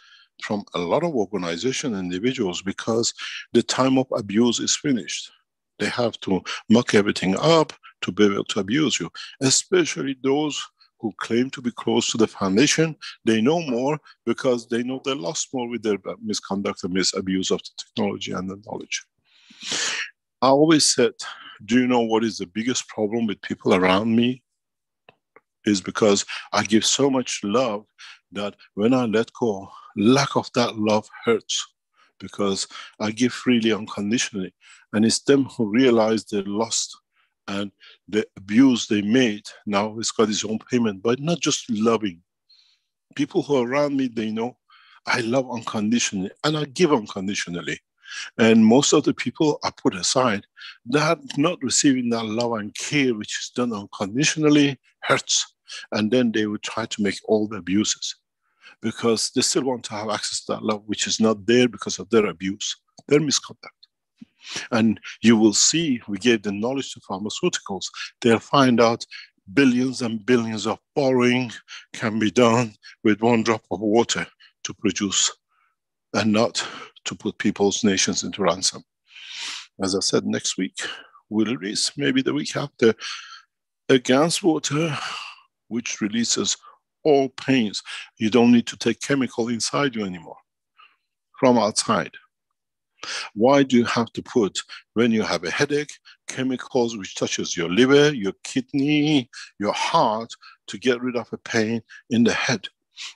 from a lot of organizations and individuals because the time of abuse is finished. They have to muck everything up to be able to abuse you, especially those who claim to be close to the foundation. They know more because they know they lost more with their misconduct and misabuse of the technology and the knowledge. I always said, do you know what is the biggest problem with people around me? Is because I give so much love that when I let go, lack of that love hurts because I give freely, unconditionally. And it's them who realize they lost and the abuse they made. Now it's got its own payment, but not just loving. People who are around me, they know I love unconditionally and I give unconditionally. And most of the people I put aside, that not receiving that love and care, which is done unconditionally, hurts. And then they would try to make all the abuses because they still want to have access to that love, which is not there because of their abuse, their misconduct. And you will see, we gave the knowledge to pharmaceuticals. They'll find out billions and billions of borrowing can be done with one drop of water to produce and not to put people's nations into ransom. As I said, next week, we'll release, maybe the week after, a gas water which releases all pains. You don't need to take chemical inside you anymore, from outside. Why do you have to put, when you have a headache, chemicals which touches your liver, your kidney, your heart, to get rid of a pain in the head?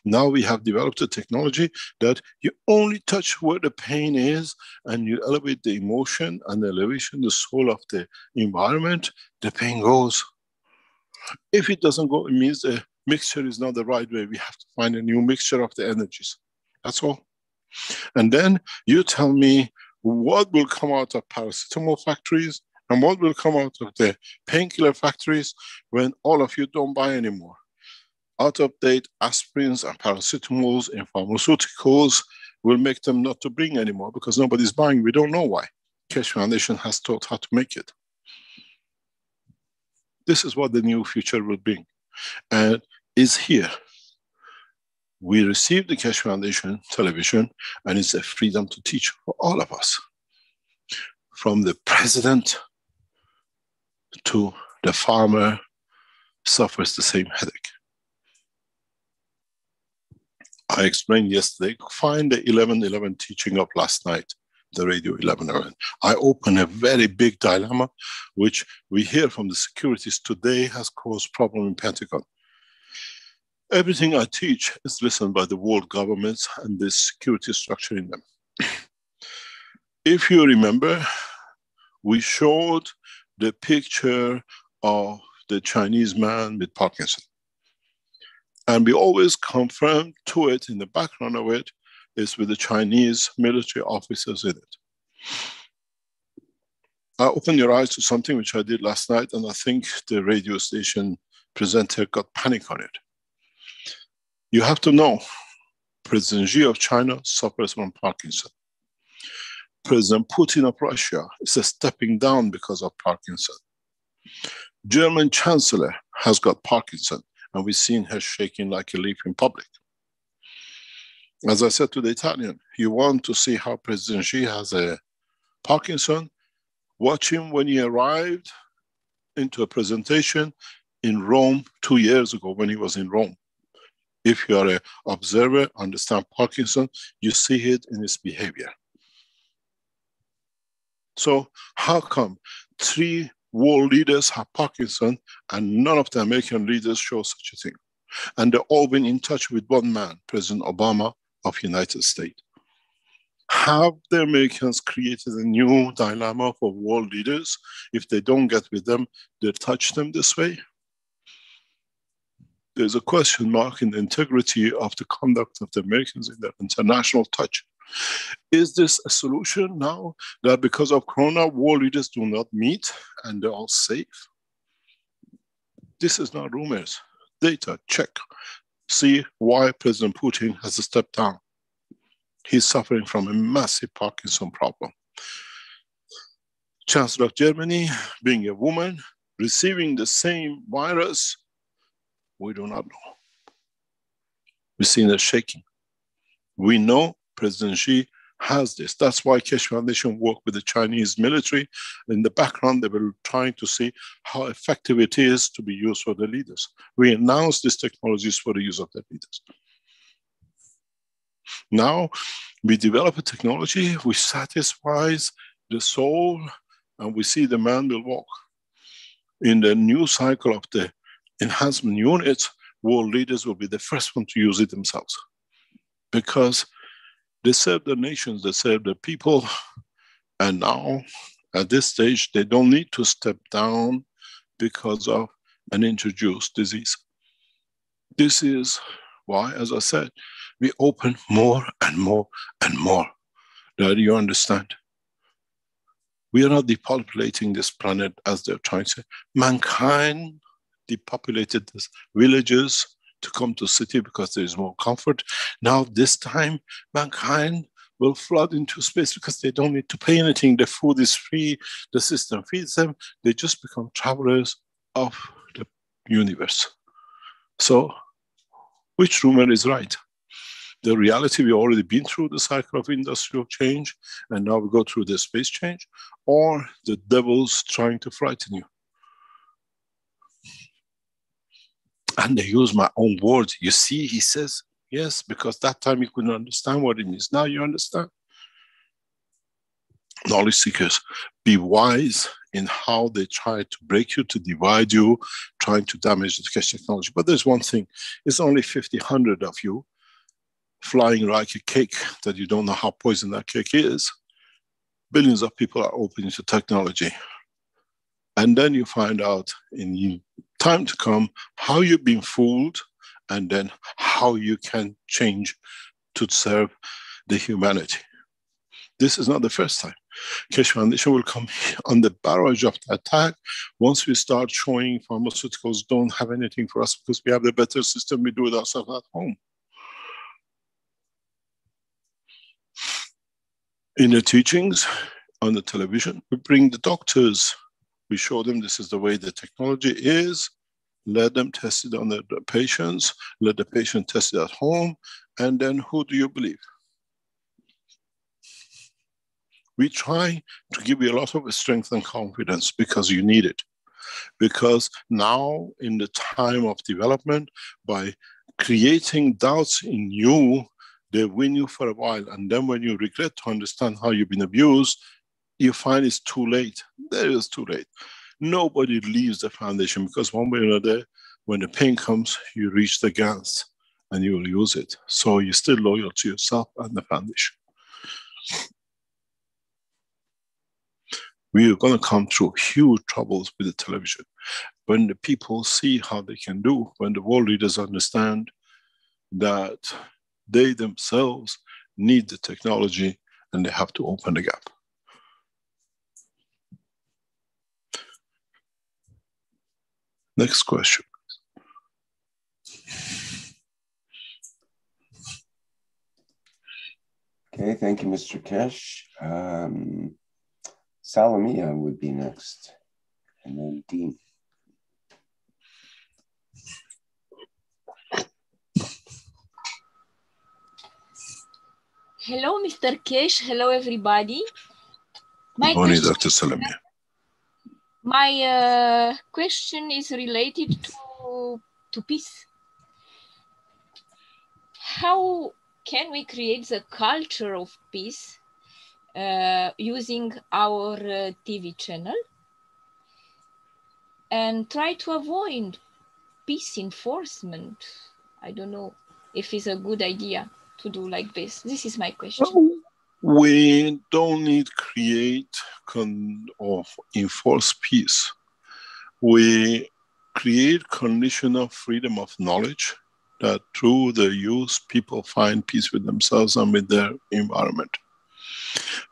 Now we have developed a technology that you only touch where the pain is and you elevate the emotion and the elevation, the soul of the environment, the pain goes. If it doesn't go, it means the mixture is not the right way. We have to find a new mixture of the energies. That's all. And then you tell me what will come out of paracetamol factories and what will come out of the painkiller factories when all of you don't buy anymore. Out-of-date aspirins and paracetamols in pharmaceuticals will make them not to bring anymore because nobody's buying. We don't know why. Keshe Foundation has taught how to make it. This is what the new future will bring and is here. We received the Keshe Foundation television and it's a freedom to teach for all of us. From the president to the farmer suffers the same headache. I explained yesterday, find the 11/11 teaching of last night, the radio 11/11. I open a very big dilemma, which we hear from the securities today has caused problem in Pentagon. Everything I teach is listened by the world governments and the security structure in them. If you remember, we showed the picture of the Chinese man with Parkinson. And we always confirm to it, in the background of it, is with the Chinese military officers in it. I open your eyes to something which I did last night, and I think the radio station presenter got panic on it. You have to know, President Xi of China suffers from Parkinson. President Putin of Russia is a stepping down because of Parkinson. German Chancellor has got Parkinson, and we've seen her shaking like a leaf in public. As I said to the Italian, you want to see how President Xi has a Parkinson? Watch him when he arrived into a presentation in Rome 2 years ago when he was in Rome. If you are an observer, understand Parkinson, you see it in his behavior. So how come 3 world leaders have Parkinson and none of the American leaders show such a thing? And they've all been in touch with one man, President Obama of the United States. Have the Americans created a new dilemma for world leaders? If they don't get with them, they touch them this way? There's a question mark in the integrity of the conduct of the Americans in their international touch. Is this a solution now that because of Corona, world leaders do not meet and they're all safe? This is not rumors. Data, check. See why President Putin has stepped down. He's suffering from a massive Parkinson problem. Chancellor of Germany, being a woman, receiving the same virus, we do not know. We've seen her shaking. We know President Xi has this. That's why Keshe Foundation worked with the Chinese military. In the background, they were trying to see how effective it is to be used for the leaders. We announced these technologies for the use of the leaders. Now, we develop a technology which satisfies the soul, and we see the man will walk. In the new cycle of the enhancement units, world leaders will be the first one to use it themselves. Because they serve the nations, they serve the people, and now, at this stage, they don't need to step down because of an introduced disease. This is why, as I said, we open more and more and more. Do you understand? We are not depopulating this planet as they're trying to say. Mankind depopulated these villages to come to city because there is more comfort. Now this time, mankind will flood into space because they don't need to pay anything. The food is free, the system feeds them. They just become travelers of the universe. So, which rumor is right? The reality, we've already been through the cycle of industrial change, and now we go through the space change, or the devil's trying to frighten you. And they use my own words. You see, he says, yes, because that time you couldn't understand what it means. Now you understand. Knowledge seekers, be wise in how they try to break you, to divide you, trying to damage the Keshe technology. But there's one thing, it's only 50, 100 of you flying like a cake that you don't know how poison that cake is. Billions of people are open to technology. And then you find out in time to come how you've been fooled, and then how you can change to serve the humanity. This is not the first time. Keshe Foundation will come on the barrage of the attack once we start showing pharmaceuticals don't have anything for us because we have the better system, we do it ourselves at home. In the teachings on the television, we bring the doctors. We show them this is the way the technology is. Let them test it on the patients. Let the patient test it at home. And then who do you believe? We try to give you a lot of strength and confidence because you need it. Because now in the time of development, by creating doubts in you, they win you for a while. And then when you regret to understand how you've been abused, you find it's too late. There is too late. Nobody leaves the foundation because one way or another, when the pain comes, you reach the gas and you will use it. So you're still loyal to yourself and the foundation. We are going to come through huge troubles with the television. When the people see how they can do, when the world leaders understand that they themselves need the technology and they have to open the gap. Next question. Okay, thank you, Mr. Keshe. Salamia would be next, and then Dean. Hello, Mr. Keshe. Hello, everybody. Good morning, Dr. Salamia. My question is related to peace. How can we create the culture of peace using our TV channel and try to avoid peace enforcement? I don't know if it's a good idea to do like this. This is my question. We don't need create or enforce peace. We create conditional freedom of knowledge that through the use, people find peace with themselves and with their environment.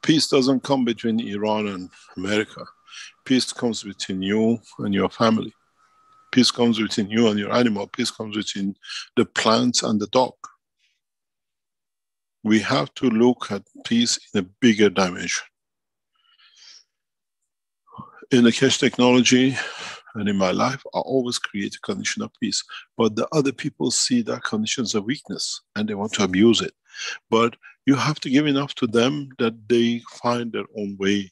Peace doesn't come between Iran and America. Peace comes between you and your family. Peace comes between you and your animal. Peace comes between the plants and the dog. We have to look at peace in a bigger dimension. In the Keshe technology and in my life, I always create a condition of peace. But the other people see that condition as a weakness and they want to abuse it. But you have to give enough to them that they find their own way.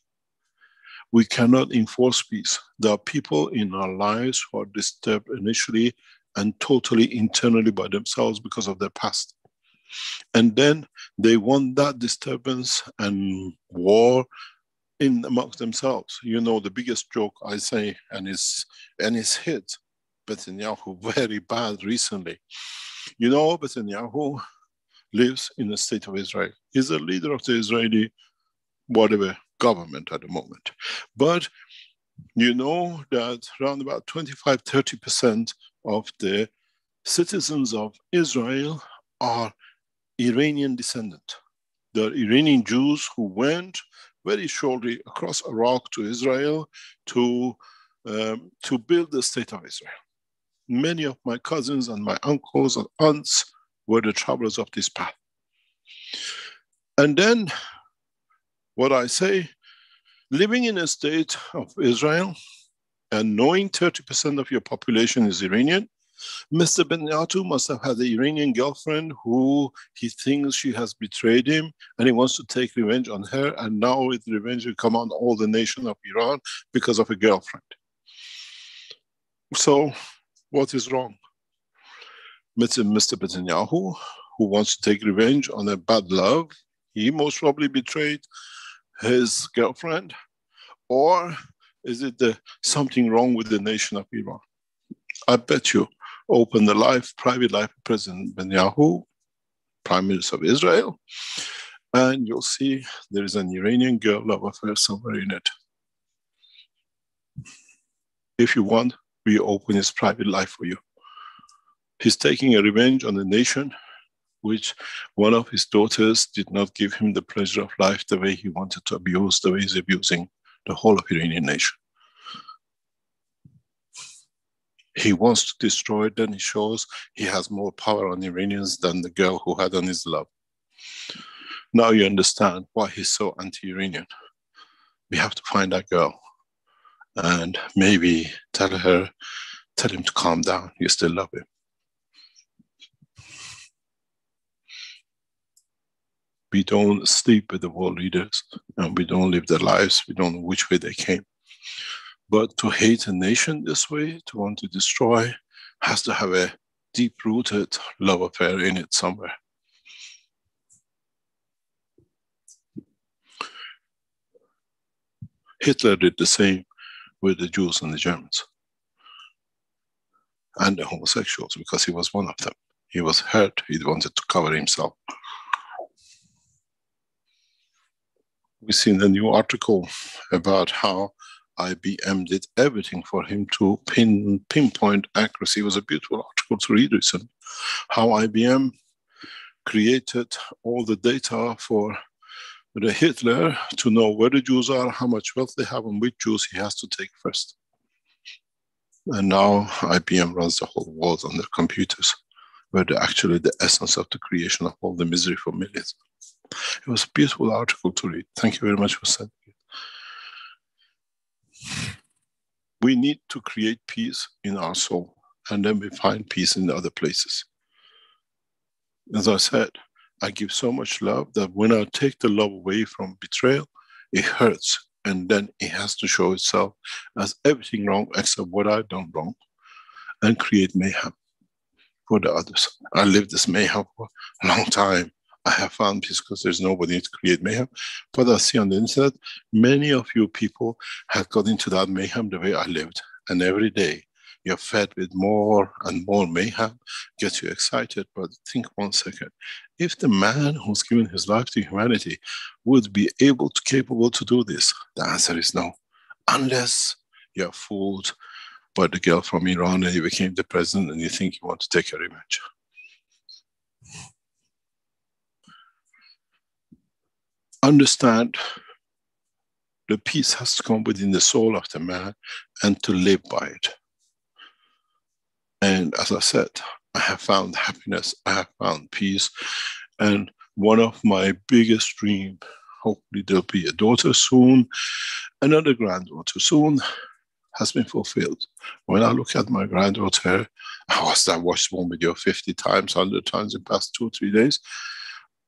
We cannot enforce peace. There are people in our lives who are disturbed initially and totally internally by themselves because of their past. And then they want that disturbance and war in amongst themselves. You know, the biggest joke I say, and it's hit Netanyahu very bad recently. You know, Netanyahu lives in the state of Israel. He's the leader of the Israeli whatever government at the moment. But you know that around about 25-30% of the citizens of Israel are Iranian descendant. There are Iranian Jews who went very shortly across Iraq to Israel to build the state of Israel. Many of my cousins and my uncles and aunts were the travelers of this path. And then what I say, living in a state of Israel and knowing 30% of your population is Iranian, Mr. Netanyahu must have had an Iranian girlfriend who he thinks she has betrayed him and he wants to take revenge on her, and now with revenge will come on all the nation of Iran because of a girlfriend. So what is wrong? Mr. Netanyahu, who wants to take revenge on a bad love, he most probably betrayed his girlfriend, or is it something wrong with the nation of Iran? I bet you open the private life of President Netanyahu, Prime Minister of Israel, and you'll see there is an Iranian girl love affair somewhere in it. If you want, we open his private life for you. He's taking a revenge on the nation which one of his daughters did not give him the pleasure of life the way he wanted to abuse, the way he's abusing the whole of Iranian nation. He wants to destroy it, then he shows he has more power on Iranians than the girl who had on his love. Now you understand why he's so anti-Iranian. We have to find that girl and maybe tell him to calm down, you still love him. We don't sleep with the world leaders and we don't live their lives. We don't know which way they came. But to hate a nation this way, to want to destroy, has to have a deep-rooted love affair in it somewhere. Hitler did the same with the Jews and the Germans. And the homosexuals, because he was one of them. He was hurt, he wanted to cover himself. We've seen a new article about how IBM did everything for him to pinpoint accuracy. It was a beautiful article to read recently. How IBM created all the data for the Hitler to know where the Jews are, how much wealth they have, and which Jews he has to take first. And now IBM runs the whole world on their computers, where they're actually the essence of the creation of all the misery for millions. It was a beautiful article to read. Thank you very much for sending it. We need to create peace in our soul, and then we find peace in the other places. As I said, I give so much love that when I take the love away from betrayal, it hurts, and then it has to show itself as everything wrong except what I've done wrong, and create mayhem for the others. I lived this mayhem for a long time. I have found peace because there's nobody to create mayhem. But I see on the internet, many of you people have got into that mayhem the way I lived. And every day you're fed with more and more mayhem, gets you excited. But think 1 second. If the man who's given his life to humanity would be capable to do this, the answer is no. Unless you're fooled by the girl from Iran and you became the president and you think you want to take a revenge. understand the peace has to come within the soul of the man and to live by it. And as I said, I have found happiness, I have found peace, and one of my biggest dreams, hopefully there'll be a daughter soon, another granddaughter soon, has been fulfilled. When I look at my granddaughter, I watched one video 50 times, 100 times in the past 2 or 3 days,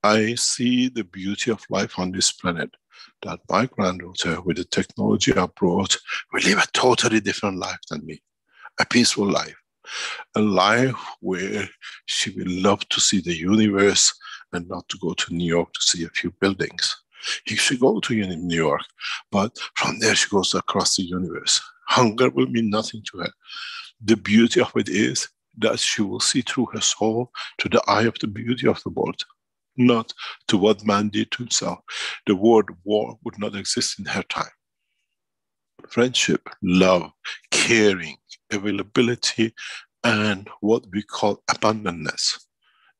I see the beauty of life on this planet. That my granddaughter, with the technology I brought, will live a totally different life than me. A peaceful life. A life where she will love to see the universe and not to go to New York to see a few buildings. She should go to New York, but from there she goes across the universe. Hunger will mean nothing to her. The beauty of it is that she will see through her soul to the eye of the beauty of the world, not to what man did to himself. The word war would not exist in her time. Friendship, love, caring, availability, and what we call abundantness.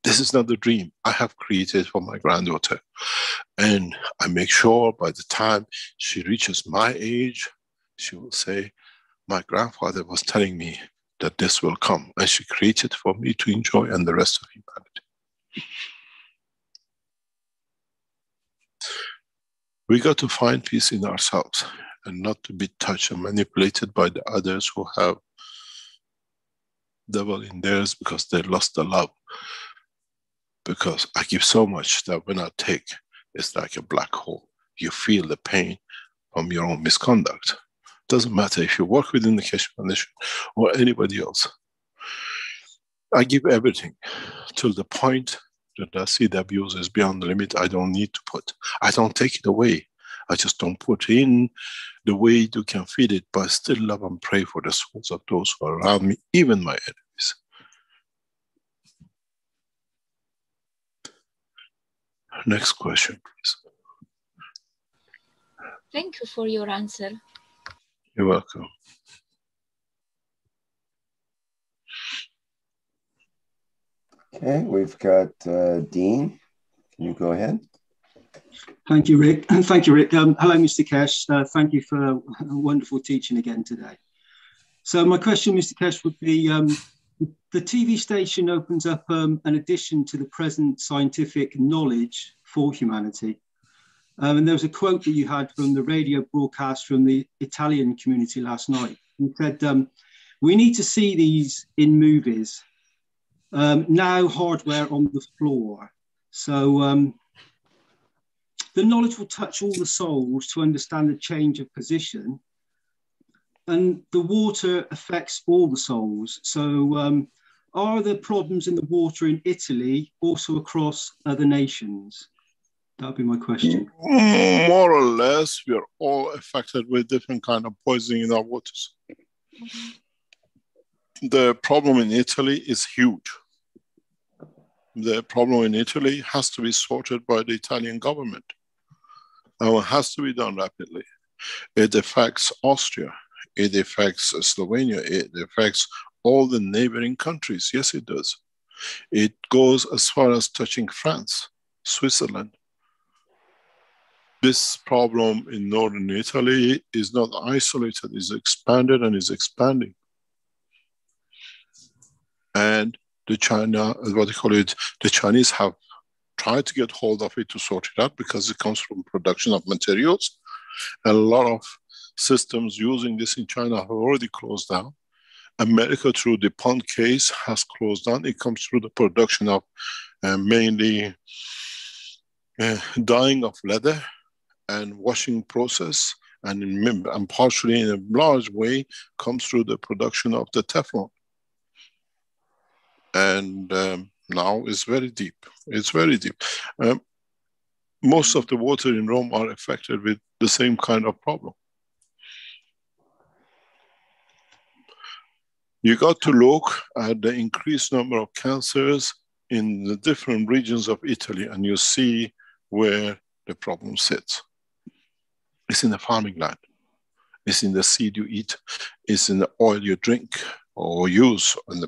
This is not the dream I have created for my granddaughter. And I make sure by the time she reaches my age, she will say, my grandfather was telling me that this will come, and she created for me to enjoy and the rest of humanity. We got to find peace in ourselves and not to be touched and manipulated by the others who have devil in theirs because they lost the love. Because I give so much that when I take, it's like a black hole. You feel the pain from your own misconduct. Doesn't matter if you work within the Keshe Foundation or anybody else. I give everything till the point that I see the abuse is beyond the limit. I don't need to put. I don't take it away. I just don't put in the way you can feed it, but I still love and pray for the souls of those who are around me, even my enemies. Next question, please. Thank you for your answer. You're welcome. Okay, we've got Dean. Can you go ahead? Thank you, Rick. Thank you, Rick. Hello, Mr. Keshe. Thank you for a wonderful teaching again today. So my question, Mr. Keshe, would be, the TV station opens up an addition to the present scientific knowledge for humanity. And there was a quote that you had from the radio broadcast from the Italian community last night. You said, we need to see these in movies. Now hardware on the floor. So the knowledge will touch all the souls to understand the change of position. And the water affects all the souls. So are the problems in the water in Italy also across other nations? That would be my question. More or less, we are all affected with different kind of poisoning in our waters. The problem in Italy is huge. The problem in Italy has to be sorted by the Italian government. And it has to be done rapidly. It affects Austria. It affects Slovenia. It affects all the neighboring countries. Yes, it does. It goes as far as touching France, Switzerland. This problem in northern Italy is not isolated, it's expanded and is expanding. And the Chinese have tried to get hold of it to sort it out because it comes from production of materials. A lot of systems using this in China have already closed down. America, through the DuPont case, has closed down. It comes through the production of mainly dyeing of leather and washing process, and partially in a large way comes through the production of the Teflon. And now it's very deep. It's very deep. Most of the water in Rome are affected with the same kind of problem. You got to look at the increased number of cancers in the different regions of Italy, and you see where the problem sits. It's in the farming land. It's in the seed you eat. It's in the oil you drink or use, and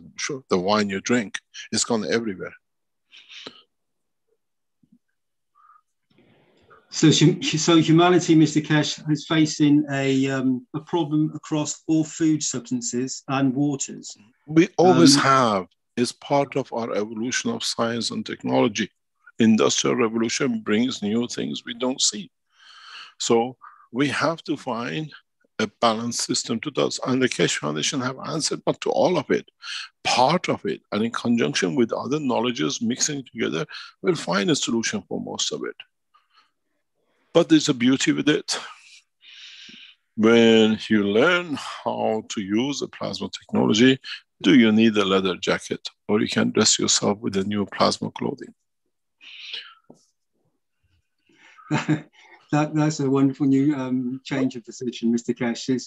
the wine you drink. It's gone everywhere. So humanity, Mr. Keshe, is facing a problem across all food substances and waters. We always have. It's part of our evolution of science and technology. Industrial revolution brings new things we don't see. So we have to find a balanced system to this. And the Keshe Foundation have answered not to all of it, part of it. And in conjunction with other knowledges mixing together, we'll find a solution for most of it. But there's a beauty with it. When you learn how to use the plasma technology, do you need a leather jacket? Or you can dress yourself with a new plasma clothing. That's a wonderful new change of position, Mr. Keshe.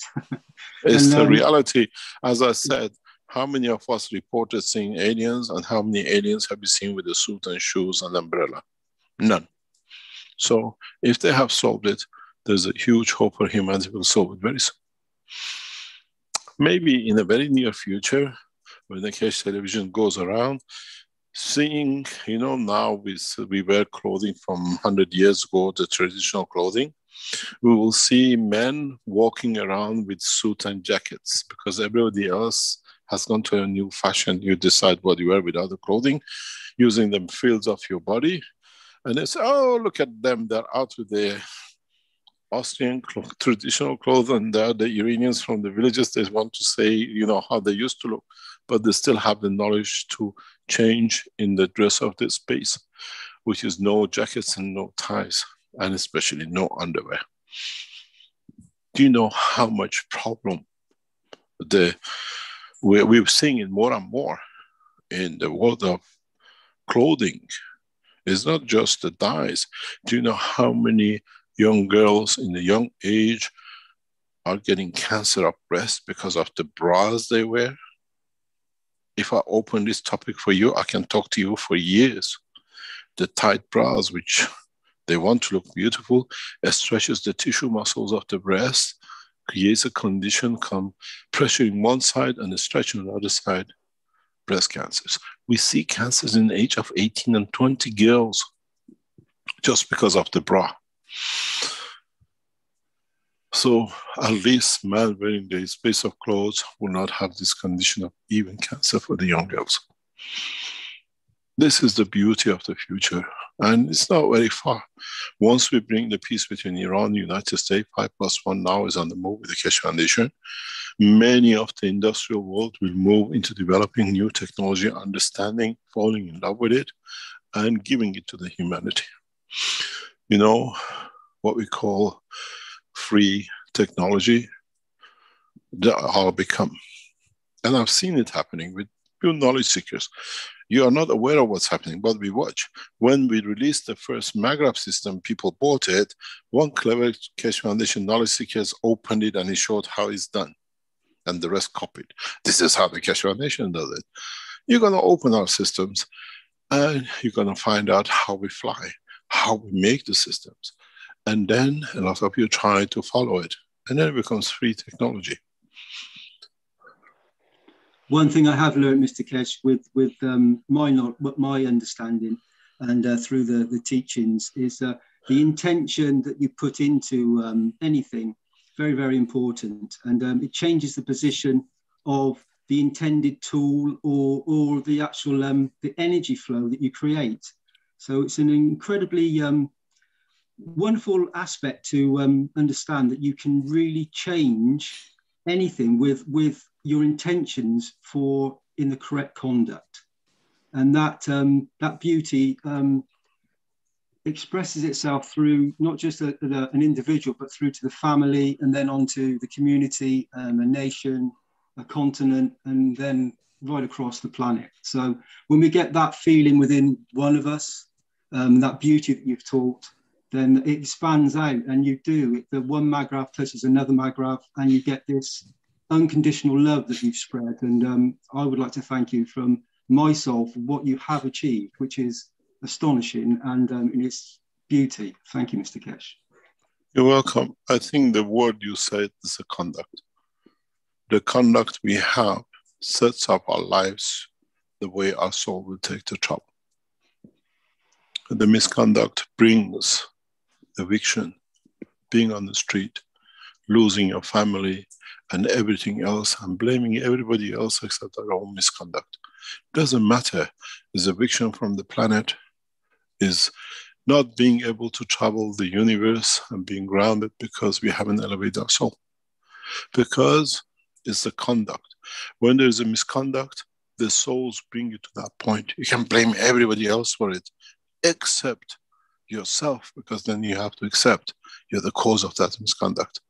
It's the reality. As I said, how many of us reported seeing aliens, and how many aliens have you seen with a suit and shoes and umbrella? None. So if they have solved it, there's a huge hope for humanity will solve it very soon. Maybe in a very near future, when the Keshe television goes around, seeing, you know, now we wear clothing from 100 years ago, the traditional clothing, we will see men walking around with suits and jackets because everybody else has gone to a new fashion. You decide what you wear with other clothing, using the fields of your body. And they say, oh, look at them, they're out with their Austrian traditional clothes, and they're the Iranians from the villages. They want to say, you know, how they used to look, but they still have the knowledge to change in the dress of this space, which is no jackets and no ties, and especially no underwear. Do you know how much problem we're seeing it more and more in the world of clothing? It's not just the dyes. Do you know how many young girls in the young age are getting cancer of breast because of the bras they wear? If I open this topic for you, I can talk to you for years. The tight bras, which they want to look beautiful, it stretches the tissue muscles of the breast, creates a condition, pressuring one side and stretching the other side, breast cancers. We see cancers in the age of 18 and 20 girls just because of the bra. So at least man wearing the space of clothes will not have this condition of even cancer for the young girls. This is the beauty of the future, and it's not very far. Once we bring the peace between Iran and the United States, 5+1 now is on the move with the Keshe Foundation. Many of the industrial world will move into developing new technology, understanding, falling in love with it, and giving it to the humanity. You know, what we call free technology, that all become. And I've seen it happening with few knowledge seekers. You are not aware of what's happening, but we watch. When we released the first Maghreb system, people bought it. One clever Keshe Foundation knowledge seekers opened it and he showed how it's done. And the rest copied. This is how the Keshe Foundation does it. You're going to open our systems and you're going to find out how we fly, how we make the systems. And then a lot of you try to follow it. And then it becomes free technology. One thing I have learned, Mr. Keshe, with my understanding and through the teachings is the intention that you put into anything, very, very important. And it changes the position of the intended tool or the actual the energy flow that you create. So it's an incredibly wonderful aspect to understand that you can really change anything with your intentions for in the correct conduct, and that that beauty expresses itself through not just an individual, but through to the family, and then onto the community, a nation, a continent, and then right across the planet. So when we get that feeling within one of us, that beauty that you've taught, then it expands out, and you do. The one Maghreb touches another Maghreb, and you get this unconditional love that you've spread. And I would like to thank you from my soul for what you have achieved, which is astonishing and in its beauty. Thank you, Mr. Keshe. You're welcome. I think the word you said is the conduct. The conduct we have sets up our lives the way our soul will take the trouble. The misconduct brings eviction, being on the street, losing your family and everything else, and blaming everybody else except our own misconduct. Doesn't matter. Is eviction from the planet, is not being able to travel the universe and being grounded because we haven't elevated our soul. Because it's the conduct. When there's a misconduct, the souls bring you to that point. You can blame everybody else for it, except yourself, because then you have to accept you're the cause of that misconduct.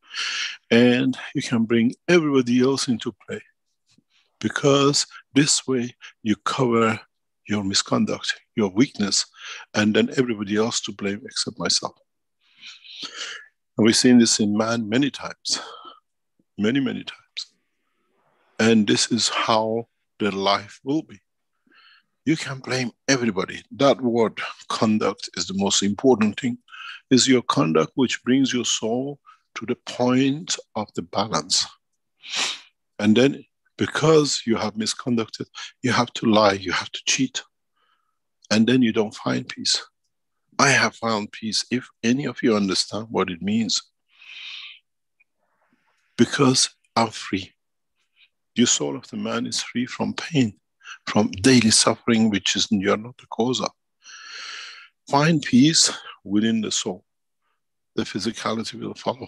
And you can bring everybody else into play, because this way you cover your misconduct, your weakness, and then everybody else to blame except myself. And we've seen this in man many times, many times. And this is how their life will be. You can blame everybody. That word, conduct, is the most important thing. Is your conduct which brings your soul to the point of the balance. And then, because you have misconducted, you have to lie, you have to cheat. And then you don't find peace. I have found peace, if any of you understand what it means. Because I'm free. Your soul of the man is free from pain, from daily suffering, which is you're not the cause of. Find peace within the soul. The physicality will follow.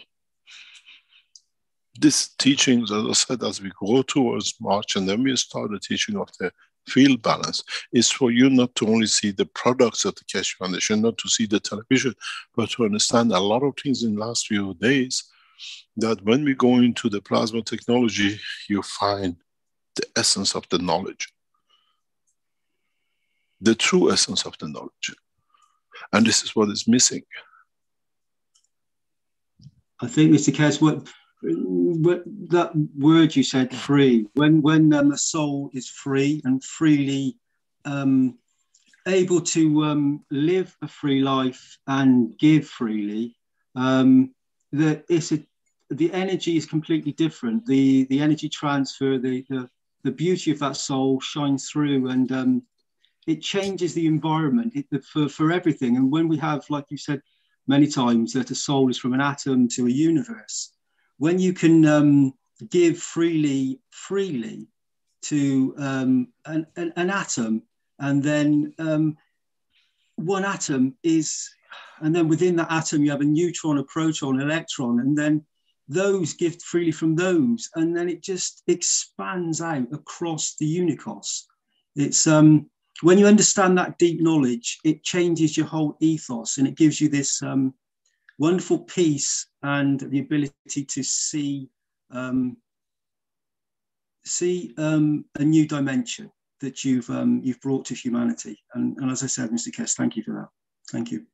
These teachings, as I said, as we go towards March, and then we start the teaching of the field balance, is for you not to only see the products of the Keshe Foundation, not to see the television, but to understand a lot of things in the last few days, that when we go into the plasma technology, you find the essence of the knowledge. The true essence of the knowledge. And this is what is missing. I think, Mr. Kes, what that word you said, free, when the soul is free and freely able to live a free life and give freely, the energy is completely different. The energy transfer, the beauty of that soul shines through, and it changes the environment for everything. And when we have, like you said many times, that a soul is from an atom to a universe, when you can give freely to an atom, and then one atom is, and then within that atom you have a neutron, a proton, an electron, and then those give freely from those, and then it just expands out across the unicos. It's when you understand that deep knowledge, it changes your whole ethos, and it gives you this wonderful peace and the ability to see a new dimension that you've brought to humanity. And as I said, Mr. Kes, thank you for that. Thank you.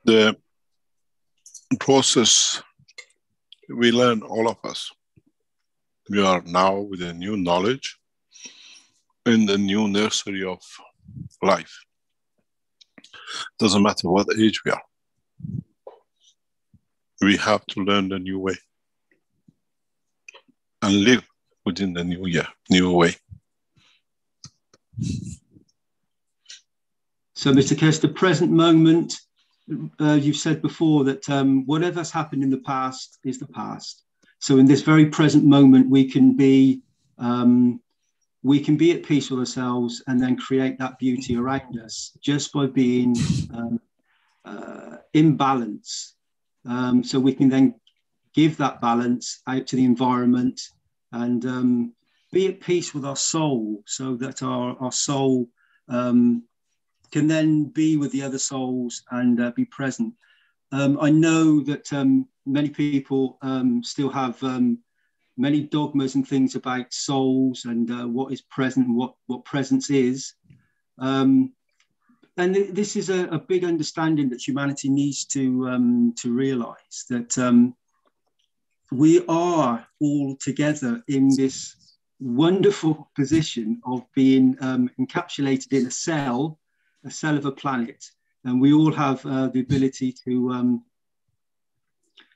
The process we learn, all of us. We are now with a new knowledge in the new nursery of life. Doesn't matter what age we are. We have to learn the new way and live within the new way. So, Mr. Kes, the present moment, you've said before that whatever's happened in the past is the past. So in this very present moment, we can be at peace with ourselves and then create that beauty around us just by being in balance. So we can then give that balance out to the environment and be at peace with our soul, so that our soul can then be with the other souls and be present. I know that many people still have many dogmas and things about souls and what is present and what presence is. And this is a big understanding that humanity needs to realize, that we are all together in this wonderful position of being encapsulated in a cell of a planet, and we all have the ability to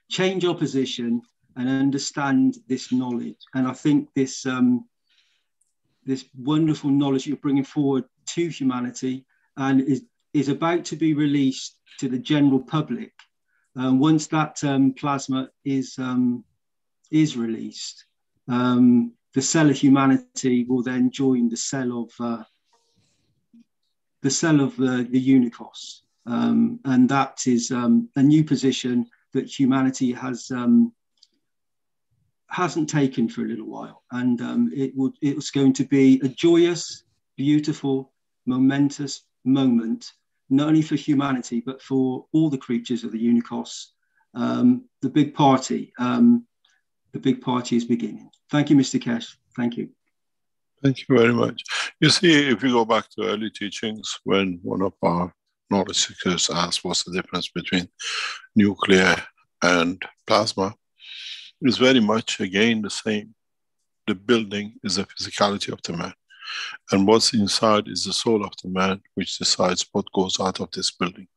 change our position and understand this knowledge. And I think this, this wonderful knowledge you're bringing forward to humanity and is about to be released to the general public. Once that plasma is released, the cell of humanity will then join the cell of the Unicos, and that is a new position that humanity hasn't taken for a little while, and it's going to be a joyous, beautiful, momentous moment, not only for humanity but for all the creatures of the Unicos. The big party is beginning. Thank you, Mr. Kesh. Thank you. Thank you very much. You see, if you go back to early teachings, when one of our knowledge seekers asked what's the difference between nuclear and plasma, it's very much, again, the same. The building is the physicality of the man. And what's inside is the soul of the man, which decides what goes out of this building.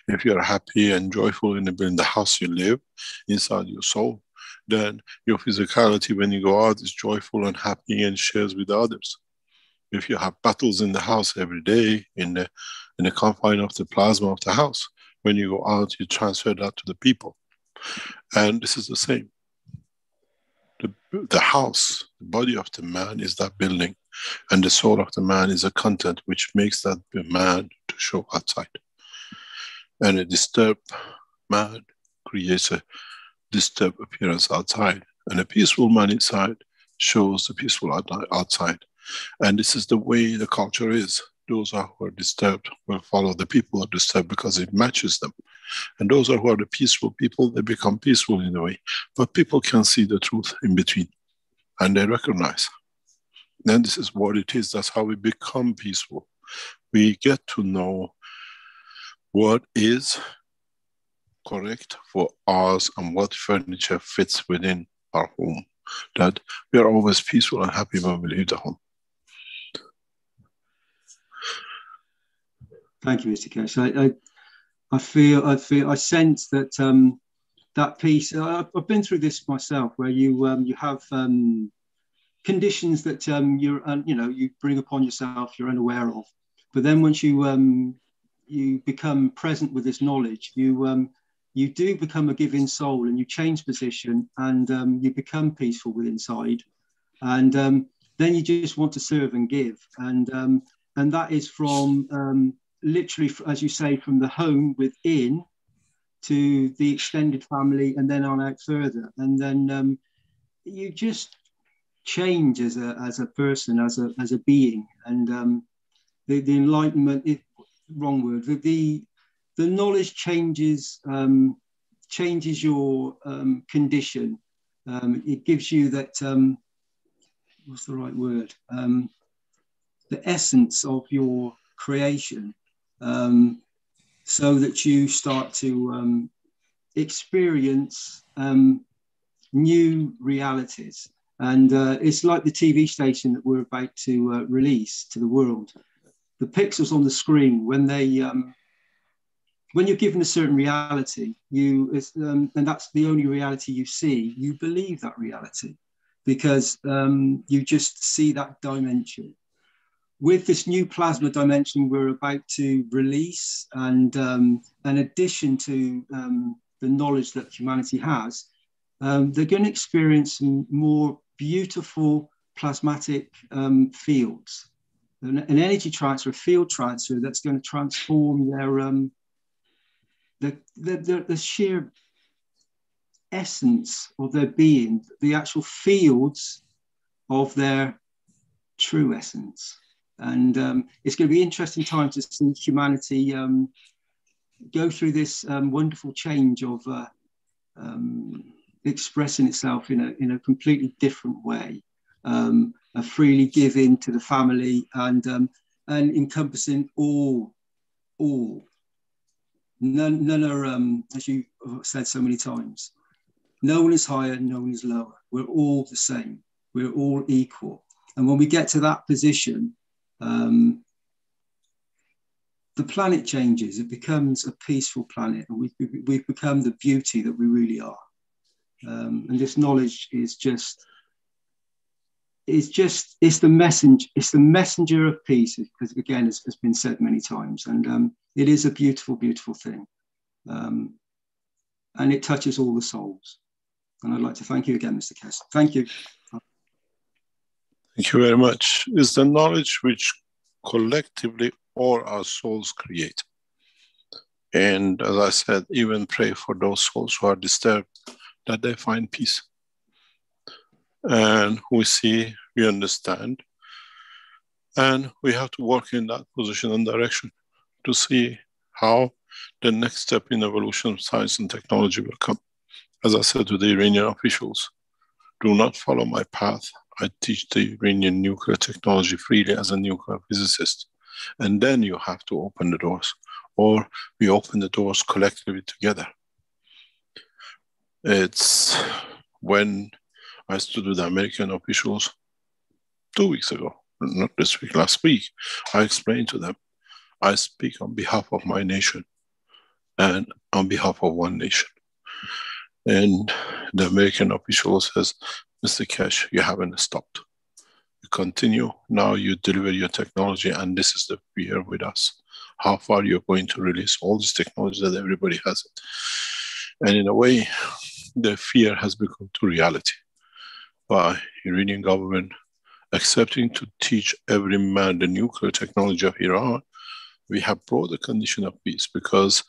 If you're happy and joyful in the house you live, inside your soul, then your physicality, when you go out, is joyful and happy and shares with others. If you have battles in the house every day, in the confine of the plasma of the house, when you go out, you transfer that to the people. And this is the same. The house, the body of the man is that building, and the soul of the man is a content which makes that man to show outside. And a disturbed man creates a disturbed appearance outside, and a peaceful man inside shows the peaceful outside. And this is the way the culture is. Those who are disturbed will follow the people who are disturbed because it matches them. And those who are the peaceful people, they become peaceful in a way. But people can see the truth in between, and they recognize. And this is what it is. That's how we become peaceful. We get to know what is correct for us and what furniture fits within our home. That we are always peaceful and happy when we leave the home. Thank you, Mr. Kesh. I sense that that piece. I've been through this myself, where you have conditions that you bring upon yourself, you're unaware of. But then once you become present with this knowledge, you do become a giving soul, and you change position, and you become peaceful with inside, and then you just want to serve and give, and that is from literally, as you say, from the home within to the extended family, and then on out further, and then you just change as a person, as a being, and the enlightenment. Wrong word. The knowledge changes your condition. It gives you that. What's the right word? The essence of your creation, so that you start to experience new realities. And it's like the TV station that we're about to release to the world. The pixels on the screen, when you're given a certain reality, and that's the only reality you see, you believe that reality, because you just see that dimension. With this new plasma dimension we're about to release, and in addition to the knowledge that humanity has, they're going to experience some more beautiful plasmatic fields. An energy transfer, a field transfer that's going to transform the sheer essence of their being, the actual fields of their true essence. And it's going to be an interesting time to see humanity go through this wonderful change of expressing itself in a completely different way. Freely giving to the family, and encompassing all. None are, as you have said so many times, no one is higher, no one is lower. We're all the same. We're all equal. And when we get to that position, the planet changes. It becomes a peaceful planet, and we've become the beauty that we really are. And this knowledge is the messenger of peace, because again, has been said many times, and it is a beautiful, beautiful thing, and it touches all the souls. And I'd like to thank you again, Mr. Keshe. Thank you. Thank you very much. It's the knowledge which collectively all our souls create. And as I said, even pray for those souls who are disturbed, that they find peace. And we see, we understand, and we have to work in that position and direction to see how the next step in evolution of science and technology will come. As I said to the Iranian officials, do not follow my path. I teach the Iranian nuclear technology freely as a nuclear physicist. And then you have to open the doors, or we open the doors collectively together. It's when I stood with the American officials 2 weeks ago, not this week, last week, I explained to them, I speak on behalf of my nation and on behalf of one nation. And the American official says, Mr. Keshe, you haven't stopped. You continue, now you deliver your technology, and this is the fear with us. How far you're going to release all this technology that everybody has it. And in a way, the fear has become to reality by Iranian government accepting to teach every man the nuclear technology of Iran. We have brought the condition of peace, because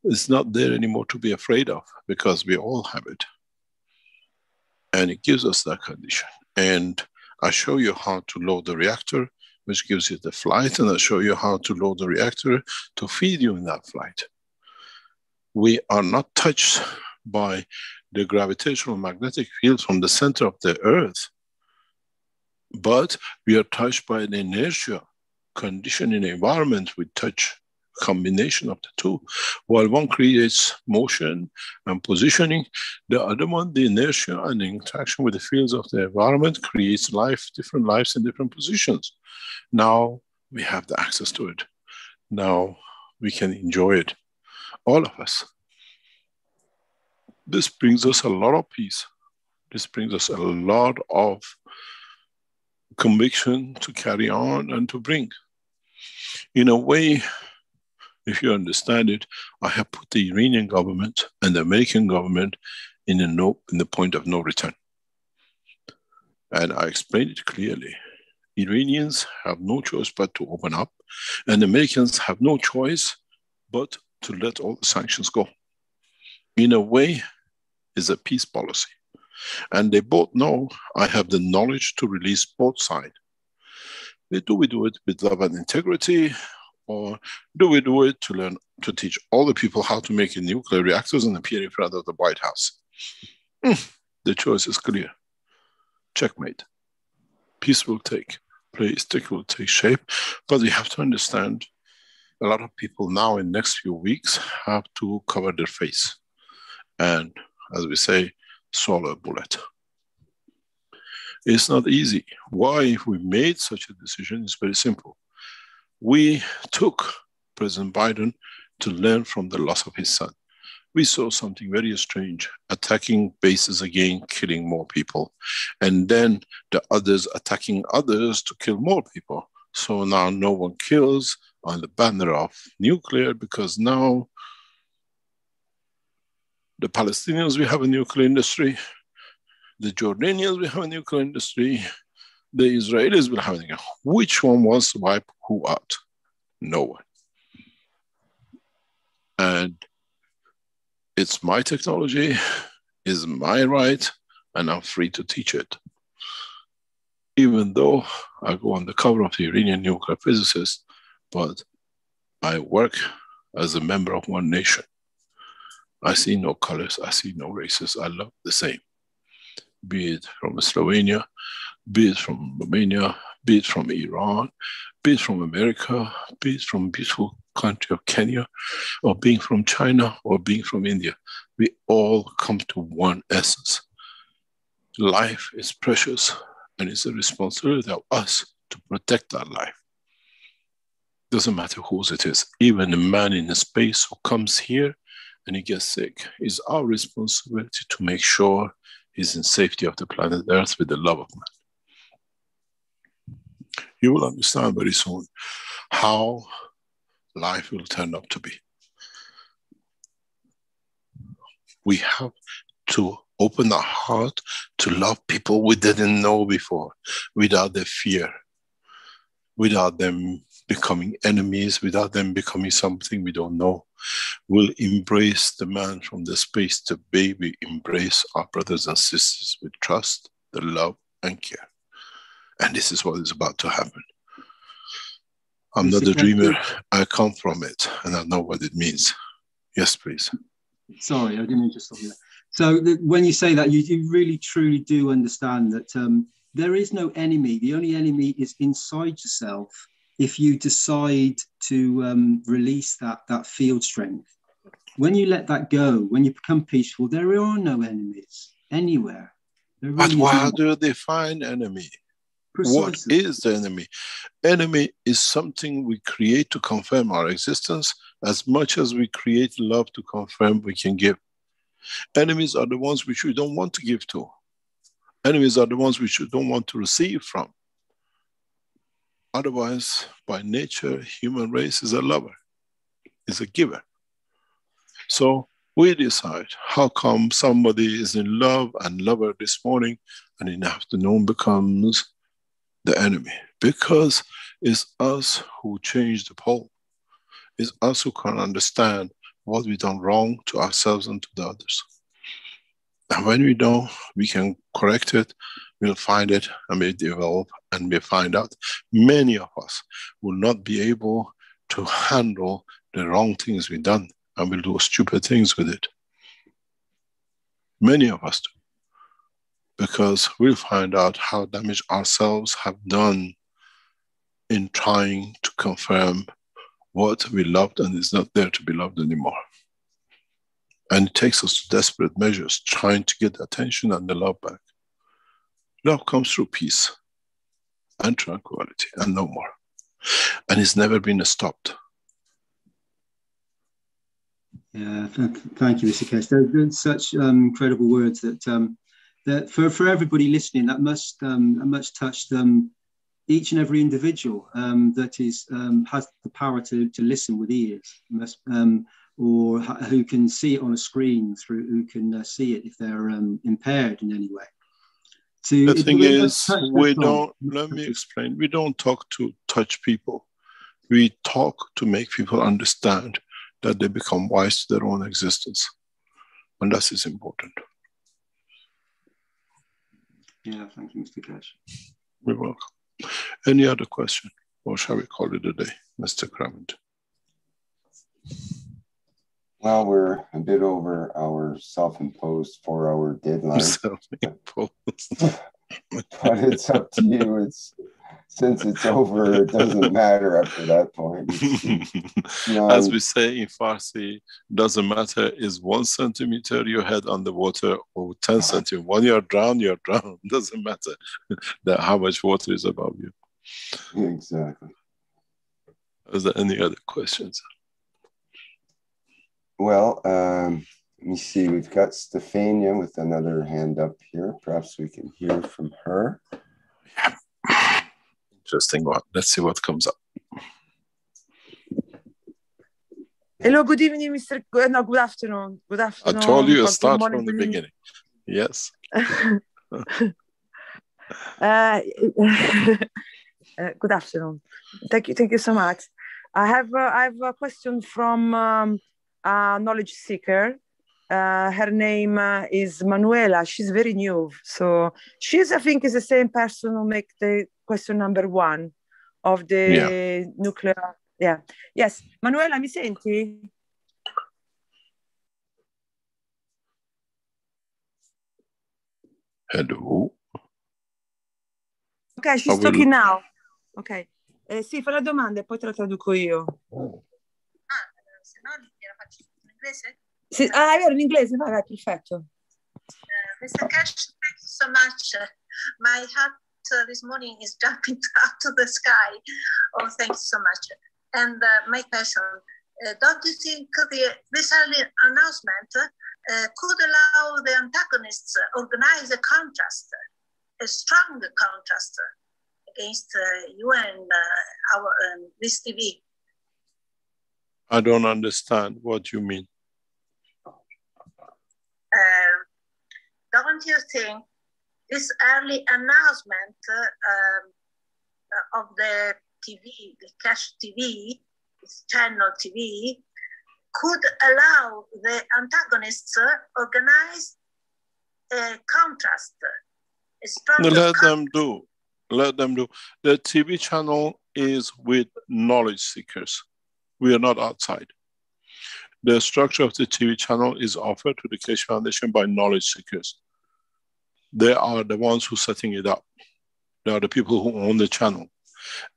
it's not there anymore to be afraid of, because we all have it. And it gives us that condition. And I show you how to load the reactor, which gives you the flight, and I show you how to load the reactor to feed you in that flight. We are not touched by the gravitational magnetic field from the center of the Earth, but we are touched by the inertia condition in the environment. We touch combination of the two. While one creates motion and positioning, the other one, the inertia and the interaction with the fields of the environment, creates life, different lives in different positions. Now we have the access to it. Now we can enjoy it, all of us. This brings us a lot of peace. This brings us a lot of conviction to carry on and to bring. In a way, if you understand it, I have put the Iranian government and the American government in the point of no return. And I explained it clearly. Iranians have no choice but to open up, and Americans have no choice but to let all the sanctions go. In a way, it's a peace policy. And they both know I have the knowledge to release both sides. Do we do it with love and integrity, or do we do it to learn to teach all the people how to make nuclear reactors and appear in front of the White House? The choice is clear. Checkmate. Peace will take place, it will take shape, but we have to understand a lot of people now in the next few weeks have to cover their face. And as we say, swallow a bullet. It's not easy. Why we made such a decision is very simple. We took President Biden to learn from the loss of his son. We saw something very strange, attacking bases again, killing more people. And then the others attacking others to kill more people. So now no one kills on the banner of nuclear, because now the Palestinians will have a nuclear industry, the Jordanians will have a nuclear industry, the Israelis will have a nuclear. Which one wants to wipe who out? No one. And it's my technology, it's my right, and I'm free to teach it. Even though I go on the cover of the Iranian nuclear physicist, but I work as a member of one nation. I see no colors, I see no races, I love the same. Be it from Slovenia, be it from Romania, be it from Iran, be it from America, be it from beautiful country of Kenya, or being from China, or being from India. We all come to one essence. Life is precious, and it's a responsibility of us to protect that life. Doesn't matter whose it is. Even a man in space who comes here and he gets sick, it's our responsibility to make sure he's in safety of the planet Earth with the love of man. You will understand very soon how life will turn out to be. We have to open our heart to love people we didn't know before, without their fear, without them becoming enemies, without them becoming something we don't know. We'll embrace the man from the space, the baby, embrace our brothers and sisters with trust, the love and care. And this is what is about to happen. I'm not a dreamer, I come from it, and I know what it means. Yes, please. Sorry, I didn't mean to stop you there. So when you say that, you really, truly do understand that there is no enemy. The only enemy is inside yourself. If you decide to release that field strength, when you let that go, when you become peaceful, there are no enemies anywhere. Really, but why do they find enemy? Precisely. What is the enemy? Enemy is something we create to confirm our existence as much as we create love to confirm we can give. Enemies are the ones which we don't want to give to. Enemies are the ones which we don't want to receive from. Otherwise, by nature, human race is a lover, is a giver. So we decide how come somebody is in love and lover this morning and in the afternoon becomes the enemy. Because it's us who change the pole. It's us who can understand what we've done wrong to ourselves and to the others. And when we know, we can correct it, we'll find it, and we'll develop, and we'll find out. Many of us will not be able to handle the wrong things we've done, and we'll do stupid things with it. Many of us do. Because we'll find out how damage ourselves have done in trying to confirm what we loved and is not there to be loved anymore. And it takes us to desperate measures, trying to get the attention and the love back. Love comes through peace and tranquility and no more. And it's never been stopped. Yeah, thank you, Mr. Keshe. They're such incredible words that that for everybody listening, that must touch each and every individual that is has the power to listen with ears, or who can see it on a screen, who can see it if they're impaired in any way. The thing is, we don't, let me explain, we don't talk to touch people. We talk to make people understand that they become wise to their own existence. And that is important. Yeah, thank you, Mr. Keshe. You're welcome. Any other question? Or shall we call it a day, Mr. Crammond? Well, we're a bit over our self-imposed 4-hour deadline. Self-imposed. But it's up to you. Since it's over, it doesn't matter after that point. As we say in Farsi, doesn't matter is 1 centimeter your head underwater or 10 centimeters. When you're drowned, doesn't matter that how much water is above you. Exactly. Is there any other questions? Well, let me see. We've got Stefania with another hand up here. Perhaps we can hear from her. Yeah. Interesting one. Let's see what comes up. Hello, good evening, Mr. No, good afternoon. Good afternoon. I told you to start from the beginning. Yes. Good afternoon. Thank you so much. I have a question from a knowledge seeker. Her name is Manuela. She's very new. So I think, is the same person who make the question number 1 of the nuclear. Yeah. Yes. Manuela, mi senti? Hello. Ok, she's talking now. Ok. Sì, fa la domanda e poi te la traduco io. Se no gliela faccio in inglese? Sì, è vero, in inglese, vai, perfetto. Mr. Keshe, thank you so much. My heart this morning is jumping out of the sky. Oh, thank you so much. And my question, don't you think this early announcement could allow the antagonists organize a contrast, a strong contrast against you and this TV? I don't understand what you mean. Don't you think this early announcement of the TV, the Keshe TV, this channel TV, could allow the antagonists organize a contrast, a strong Let them do. Let them do. The TV channel is with knowledge seekers. We are not outside. The structure of the TV channel is offered to the Keshe Foundation by knowledge seekers. They are the ones who are setting it up. They are the people who own the channel.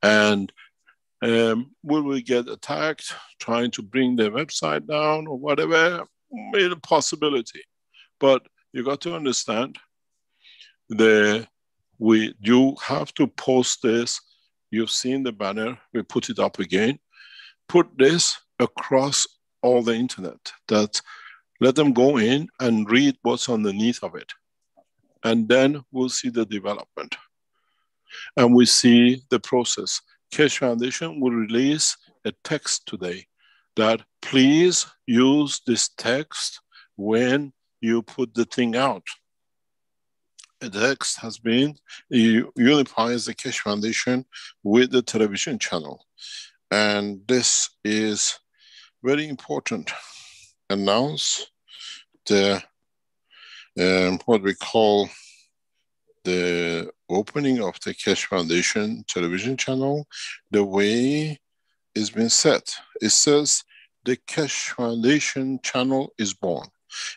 And will we get attacked trying to bring their website down or whatever? It's a possibility. But you got to understand, we do have to post this. You've seen the banner. We put it up again. Put this across all the internet. That let them go in and read what's underneath of it. And then we'll see the development. And we see the process. Keshe Foundation will release a text today that please use this text when you put the thing out. The text has been, unifies the Keshe Foundation with the television channel. And this is very important. Announce the, what we call the opening of the Keshe Foundation television channel, the way it's been set. It says the Keshe Foundation channel is born.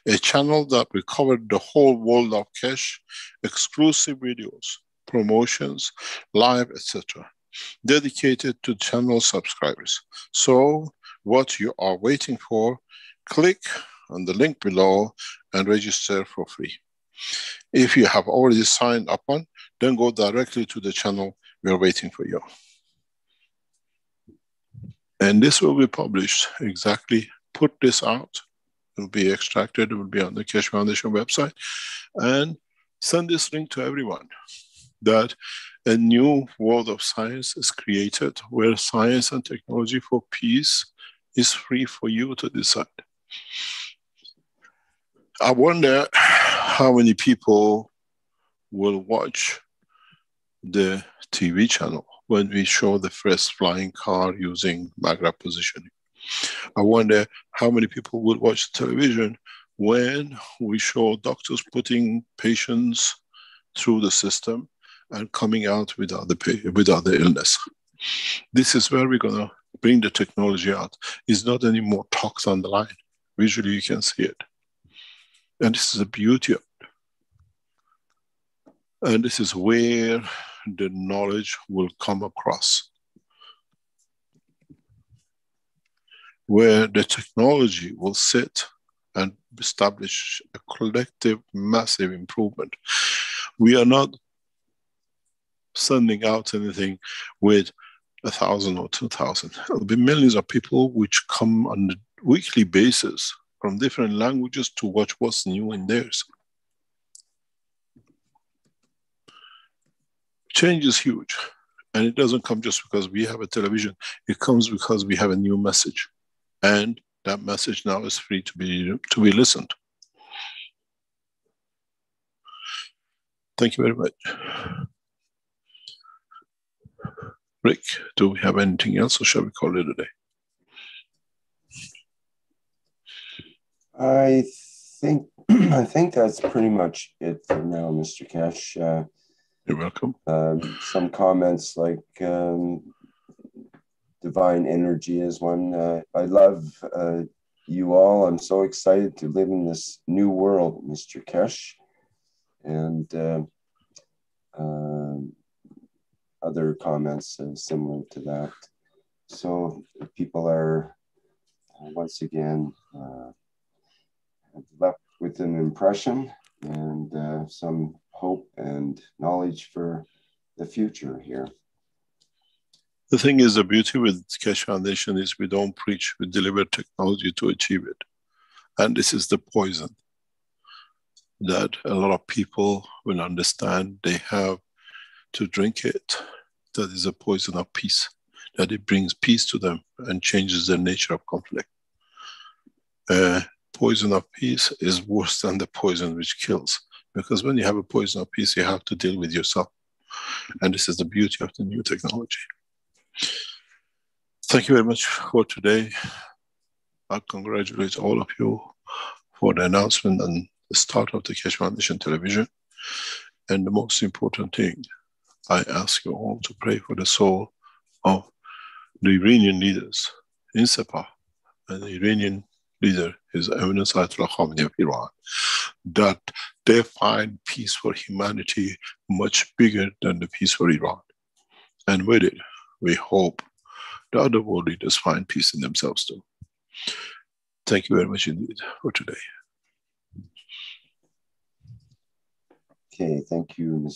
A channel that will cover the whole world of Keshe, exclusive videos, promotions, live, etc. dedicated to channel subscribers. So what you are waiting for, click on the link below and register for free. If you have already signed up on, then go directly to the channel. We are waiting for you. And this will be published exactly. Put this out. It will be extracted. It will be on the Keshe Foundation website. And send this link to everyone that a new world of science is created where science and technology for peace is free for you to decide. I wonder how many people will watch the TV channel when we show the first flying car using maglev positioning. I wonder how many people will watch television when we show doctors putting patients through the system and coming out without the illness. This is where we're going to bring the technology out. It's not any more talks on the line. Visually, you can see it. And this is the beauty of it. And this is where the knowledge will come across. Where the technology will sit and establish a collective, massive improvement. We are not sending out anything with 1,000 or 2,000. There will be millions of people which come on a weekly basis from different languages to watch what's new in theirs. Change is huge. And it doesn't come just because we have a television. It comes because we have a new message. And that message now is free to be listened. Thank you very much. Rick, do we have anything else or shall we call it a day? I think that's pretty much it for now, Mr. Keshe. You're welcome. Some comments like divine energy is one. I love you all. I'm so excited to live in this new world, Mr. Keshe. And other comments similar to that. So people are once again left with an impression and some hope and knowledge for the future here. The thing is, the beauty with Keshe Foundation is we don't preach, we deliver technology to achieve it. And this is the poison that a lot of people will understand. They have to drink it. That is a poison of peace, that it brings peace to them and changes the nature of conflict. Poison of peace is worse than the poison which kills, because when you have a poison of peace, you have to deal with yourself. And this is the beauty of the new technology. Thank you very much for today. I congratulate all of you for the announcement and the start of the Keshe Foundation Television. And the most important thing, I ask you all to pray for the soul of the Iranian leaders in Sepah, and the Iranian leader is Eminence Ayatollah Khamenei of Iran, that they find peace for humanity much bigger than the peace for Iran. And with it, we hope the other world leaders find peace in themselves too. Thank you very much indeed for today. Okay, thank you,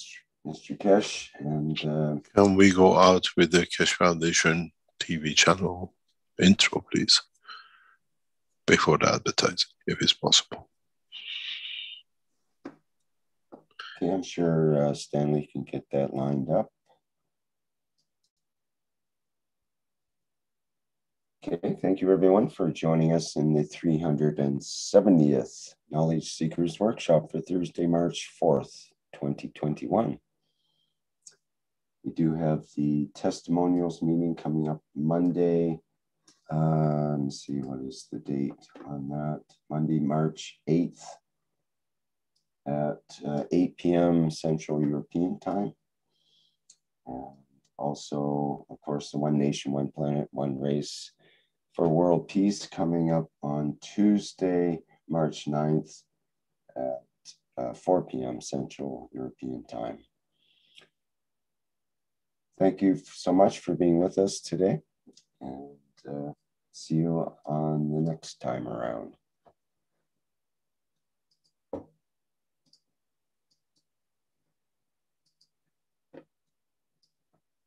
Mr. Keshe. And can we go out with the Keshe Foundation TV channel intro, please? Before the advertising, if it's possible. Okay, I'm sure Stanley can get that lined up. Okay, thank you everyone for joining us in the 370th Knowledge Seekers Workshop for Thursday, March 4th, 2021. We do have the testimonials meeting coming up Monday. Let me see, what is the date on that? Monday, March 8th at 8 p.m. Central European Time. And also, of course, the One Nation, One Planet, One Race for World Peace coming up on Tuesday, March 9th at 4 p.m. Central European Time. Thank you so much for being with us today, and see you on the next time around.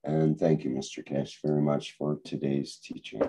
And thank you, Mr. Keshe, very much for today's teaching.